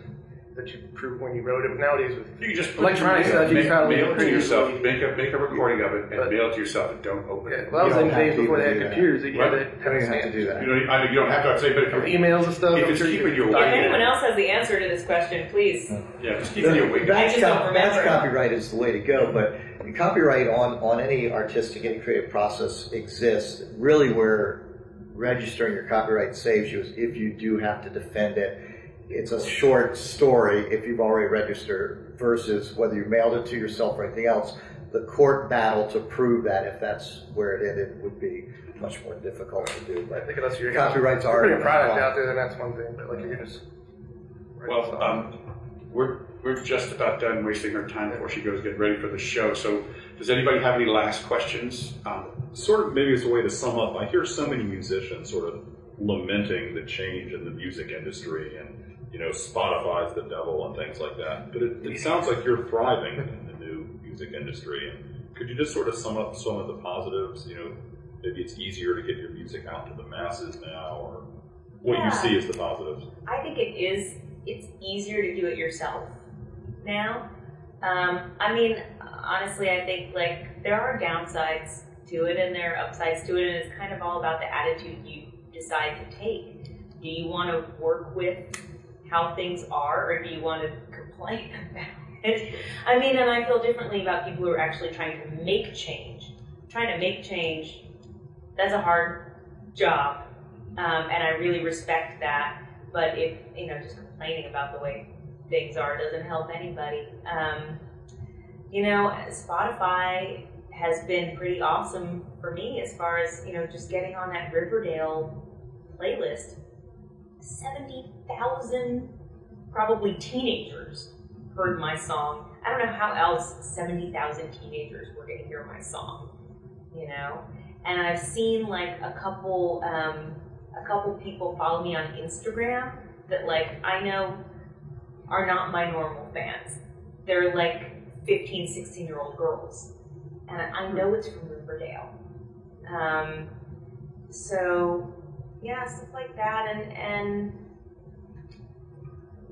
that you prove when you wrote it. But nowadays with you just electronic stuff, you can mail it to yourself, make a recording of it, and mail it to yourself, and don't open it. Well, that was in the days before they had computers. You had to have to do that. You don't have to say, but if emails and stuff. If it's keeping you If awake, anyone else has the answer to this question, please. yeah, just keeping you awake. Batch don't remember. copyright is the way to go, but copyright on any artistic, any creative process exists. Really, where registering your copyright saves you is if you do have to defend it. It's a short story if you've already registered versus whether you mailed it to yourself or anything else. The court battle to prove that, if that's where it ended, would be much more difficult to do. But I think unless you're copyrights are putting a product out there, then that's one thing. But like you're just we're just about done wasting her time before she goes get ready for the show. So, does anybody have any last questions? Sort of, maybe it's a way to sum up. I hear so many musicians sort of lamenting the change in the music industry, and Spotify's the devil and things like that. But it sounds like you're thriving in the new music industry. And could you just sort of sum up some of the positives? Maybe it's easier to get your music out to the masses now, or what you see as the positives. I think it is. It's easier to do it yourself now. I mean, honestly, I think like there are downsides to it and there are upsides to it, and it's kind of all about the attitude you decide to take. Do you want to work with how things are, or do you want to complain about it? I mean, and I feel differently about people who are actually trying to make change. Trying to make change, that's a hard job, and I really respect that. But if, just complaining about the way things are doesn't help anybody. Spotify has been pretty awesome for me as far as, just getting on that Riverdale playlist. 70,000 probably teenagers heard my song. I don't know how else 70,000 teenagers were going to hear my song, And I've seen like a couple people follow me on Instagram that like I know are not my normal fans. They're like 15, 16-year-old girls. And I know it's from Riverdale. So yeah, stuff like that, and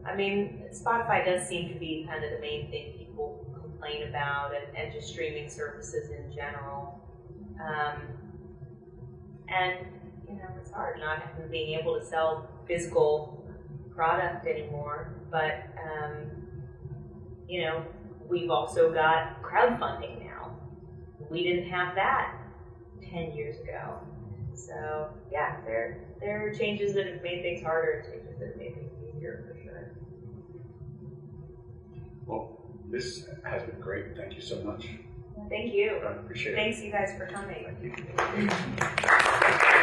I mean, Spotify does seem to be kind of the main thing people complain about, and just streaming services in general. And it's hard not being able to sell physical product anymore. But we've also got crowdfunding now. We didn't have that 10 years ago. So yeah, there are changes that have made things harder, and changes that have made things easier for sure. Well, This has been great. Thank you so much. Thank you. I appreciate it. Thanks you guys for coming. Thank you.